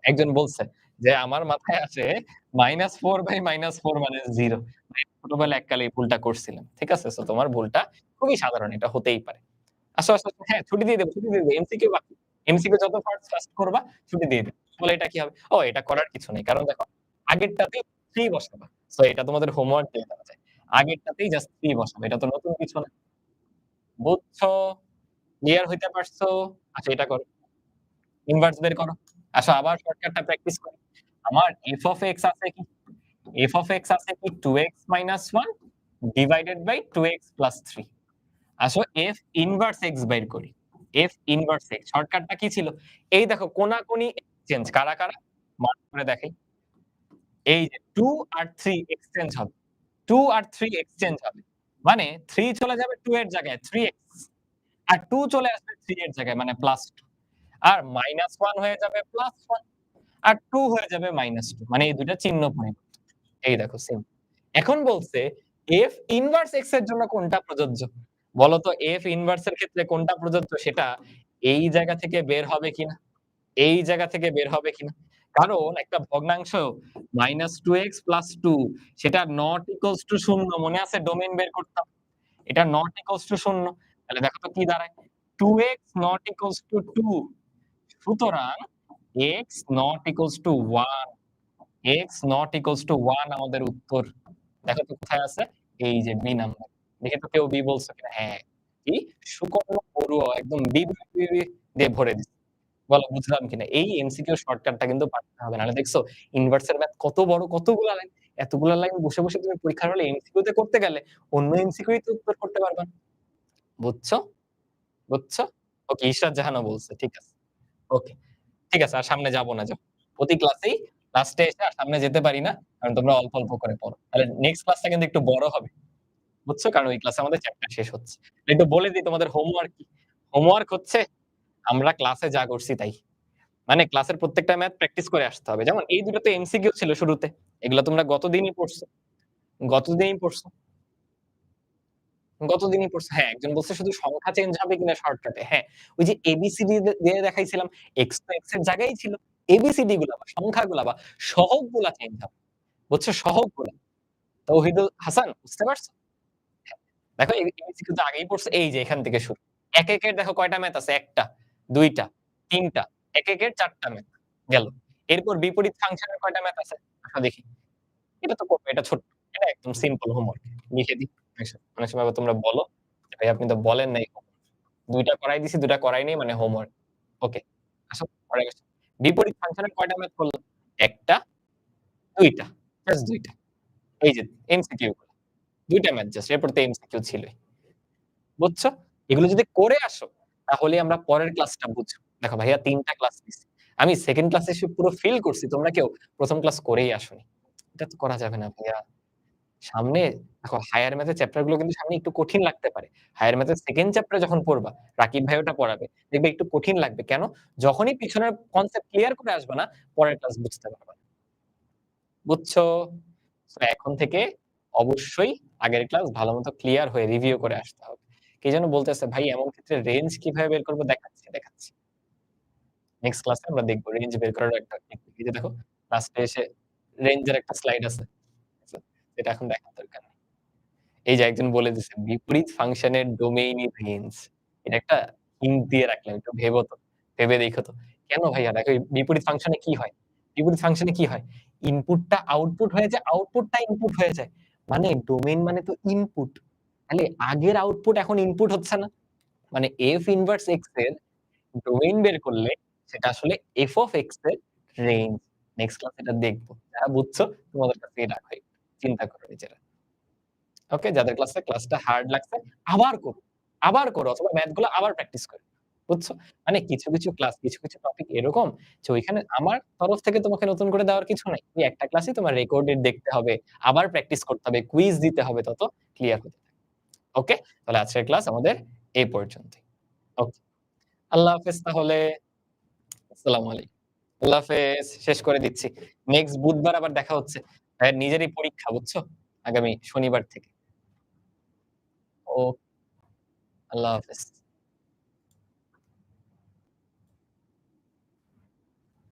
একজন বলছে যে, "আমার মাথায় আসে -4/-4 মানে 0।" ভাই ছোটবেলায় এককালে এই ভুলটা করছিলাম। ঠিক আছে? সো তোমার ভুলটা খুবই সাধারণ। এটা হতেই পারে। আসো, আসো, আসো। হ্যাঁ, ছুটি দিয়ে দেব, ছুটি দিয়ে দেব। এমসিকিউ বাকি। এমসিকিউ যত ফার্স্ট করবা ছুটি দিয়ে দেব। বলে এটা কি হবে? ও এটা করার কিছু নেই। কারণ দেখো আগেরটাতেই 3 বসাবা। সো এটা তোমাদের হোমওয়ার্ক দিয়ে দেওয়া যায়। আগেরটাতেই জাস্ট 3 বসাবে। এটা তো নতুন কিছু না। বুঝছো? ক্লিয়ার হইতে পারছো? আচ্ছা এটা করো। ইনভার্স বের করো। আসো আবার শর্টকাটটা প্র্যাকটিস করি। আমার f of x আছে কি? f of x আছে কি 2x minus 1 divided by 2x plus 3। আসো f ইনভার্স x বের করি। f ইনভার্স x শর্টকাটটা কি ছিল? এই দেখো কোনাকুনি এক্সচেঞ্জ কারা, কারা? মার্ক করে দেখাই। এই যে 2 আর 3 এক্সচেঞ্জ হবে। 2 আর 3 এক্সচেঞ্জ হবে। মানে 3 চলে যাবে 2 এর জায়গায় 3x আর 2 চলে আসবে 3 এর জায়গায় মানে +2 আর -1 হয়ে যাবে +1 আর 2 হয়ে যাবে -2 মানে এই ২ টা চিহ্ন পরিবর্তন। এই দেখো সেম। এখন বলছে f ইনভার্স x এর জন্য কোনটা প্রযোজ্য? বলো তো f ইনভার্স এর ক্ষেত্রে কোনটা প্রযোজ্য সেটা এই জায়গা থেকে বের হবে কিনা? এই জায়গা থেকে বের হবে কিনা? কারণ একটা ভগ্নাংশ -2x + 2 সেটা নট ইকুয়ালস টু 0 মনে আছে ডোমেইন বের করতাম। এটা নট ইকুয়ালস টু 0 তাহলে দেখো তো কি দাঁড়ায়? 2x নট ইকুয়ালস টু 2 সুতরাং x not equals to 1 x not equals to 1 আমাদের উত্তর। দেখো তো কোথায় আছে? এই যে B নাম্বার। দেখি তো কেউ B বলছে কিনা? হ্যাঁ। কি? সুকর্ণ বড়ুয়া একদম বি দিয়ে ভরে দিছে। বলো বুঝলাম কিনা? এই এমসিকিউ শর্টকাটটা কিন্তু পারতে হবে। নাহলে দেখছো ইনভার্স এর ম্যাথ কত বড় কতগুলা লাইন। এতগুলা লাইন বসে, বসে তুমি পরীক্ষার হলে এমসিকিউ তে করতে গেলে অন্য এমসিকিউই তো উত্তর করতে পারবা না। বুঝছো? বুঝছো? ওকে ইশরাত জাহানও বলছে। ঠিক আছে। ওকে। ঠিক আছে আর সামনে যাব না যাও। প্রতি ক্লাসেই লাস্টে এসে আর সামনে যেতে পারি না। কারণ তোমরা অল্প, অল্প করে পড়ো। তাহলে নেক্সট ক্লাসটা কিন্তু একটু বড় হবে। বুঝছো? কারণ ওই ক্লাসে আমাদের চ্যাপ্টার শেষ হচ্ছে। একটু বলে দিই তোমাদের হোমওয়ার্ক কি? হোমওয়ার্ক হচ্ছে আমরা ক্লাসে যা করছি তাই। মানে ক্লাসের প্রত্যেকটা ম্যাথ প্র্যাকটিস করে আসতে হবে। যেমন এই ২ টা তো এমসিকিউ ছিল শুরুতে। এগুলা তোমরা গতদিনই পড়ছো। গতদিনই পড়ছো। গতদিনই পড়ছো। হ্যাঁ, একজন বলছে শুধু সংখ্যা চেঞ্জ হবে কিনা শর্টকাটে। হ্যাঁ, ওই যে এবিসিডি দিয়ে দেখাইছিলাম। এক্স তো এক্স এর জায়গায় ছিল। এবিসিডি গুলা বা সংখ্যাগুলা বা সহগগুলা চেঞ্জ হবে। বুঝছো? সহগগুলা। তৌহিদুল হাসান বুঝতে পারছো? হ্যাঁ। দেখো এমসিকিউ তো আগেই পড়ছো। এই যে এখান থেকে শুরু। ১ এর দেখো কয়টা ম্যাথ আছে? ১ টা, ২ টা, ৩ টা। ১ এর ৪ টা ম্যাথ। গেল। এরপর বিপরীত ফাংশনের কয়টা ম্যাথ আছে? আসো দেখি। এটা তো করবে, এটা ছোট্ট। এটা একদম সিম্পল হোমওয়ার্ক। লিখে দিই। অনেক সময় আবার তোমরা বলো, যে ভাই আপনি তো বলেন নাই। ২ টা করাই দিছি, ২ টা করাই নাই মানে হোমওয়ার্ক। ওকে। আসো পরে আসি। বিপরীত ফাংশনের কয়টা ম্যাথ করলাম? ১ টা, ২ টা। জাস্ট ২ টা। এই যে এমসিকিউ গুলো। ২ টা ম্যাথ জাস্ট। এরপর তো এমসিকিউ ছিলই। বুঝছো? এগুলো যদি করে আসো, তাহলেই আমরা পরের ক্লাসটা বুঝবো। দেখো ভাইয়া ৩ টা ক্লাস নিছি। আমি 2nd ক্লাসে এসে পুরো ফিল করছি তোমরা কেউ ১ম ক্লাস করেই আসোনি। এটা তো করা যাবে না ভাইয়া। সামনে দেখো হায়ার ম্যাথ এর চ্যাপ্টার গুলো কিন্তু সামনে একটু কঠিন লাগতে পারে। হায়ার ম্যাথ এর 2nd চ্যাপ্টার যখন পড়বা, রাকিব ভাই ওটা পড়াবে। দেখবে একটু কঠিন লাগবে। কেন? যখনই পিছনের কনসেপ্ট ক্লিয়ার করে আসবা না, পরের ক্লাস বুঝতে পারবা না। বুঝছো? সো এখন থেকে অবশ্যই আগের ক্লাস ভালোমতো ক্লিয়ার হয়ে রিভিউ করে আসতে হবে। কে যেন বলতেছে, "ভাই এমন ক্ষেত্রে রেঞ্জ কিভাবে বের করব?" দেখাচ্ছি, দেখাচ্ছি। নেক্সট ক্লাসে আমরা দেখব রেঞ্জ বের করার একটা টেকনিক। এই যে দেখো লাস্টে এসে রেঞ্জ এর একটা স্লাইড আছে। আচ্ছা, এটা এখন দেখার দরকার নেই। এই যে একজন বলে দিছে, বিপরীত ফাংশনের ডোমেইনই রেঞ্জ। এটা একটা হিন্ট দিয়ে রাখলাম। একটু ভেবো তো। ভেবে দেখো তো। কেন ভাইয়া? দেখো এই বিপরীত ফাংশনে কি হয়? বিপরীত ফাংশনে কি হয়? ইনপুটটা আউটপুট হয়ে যায়, আউটপুটটা ইনপুট হয়ে যায়। মানে ডোমেইন মানে তো ইনপুট। তাহলে আগের আউটপুট এখন ইনপুট হচ্ছে না? মানে f ইনভার্স x এর ডোমেইন বের করলে সেটা আসলে f অফ x এর রেঞ্জ। নেক্সট ক্লাসে এটা দেখব। যারা বুঝছো তোমাদের কাছেই রাখো। চিন্তা করো নিজেরা। ওকে? যাদের ক্লাসটা হার্ড লাগছে আবার করো। আবার করো অথবা ম্যাথ গুলো আবার প্র্যাকটিস করো। বুঝছো? মানে কিছু ক্লাস, কিছু টপিক এরকম যে ওইখানে আমার তরফ থেকে তোমাকে নতুন করে দেওয়ার কিছু নাই। ওই একটা ক্লাসই তোমার রেকর্ডেড দেখতে হবে, আবার প্র্যাকটিস করতে হবে, কুইজ দিতে হবে তত ক্লিয়ার হতে থাকবে। ওকে? তাহলে আজকের ক্লাস আমাদের এই পর্যন্তই। ওকে। আল্লাহ হাফেজ তাহলে। আসসালামু আলাইকুম। আল্লাহ হাফেজ। শেষ করে দিচ্ছি। নেক্সট বুধবার আবার দেখা হচ্ছে। ভাইয়ার নিজেরই পরীক্ষা বুঝছো? আগামী শনিবার থেকে। ও আল্লাহ হাফেজ।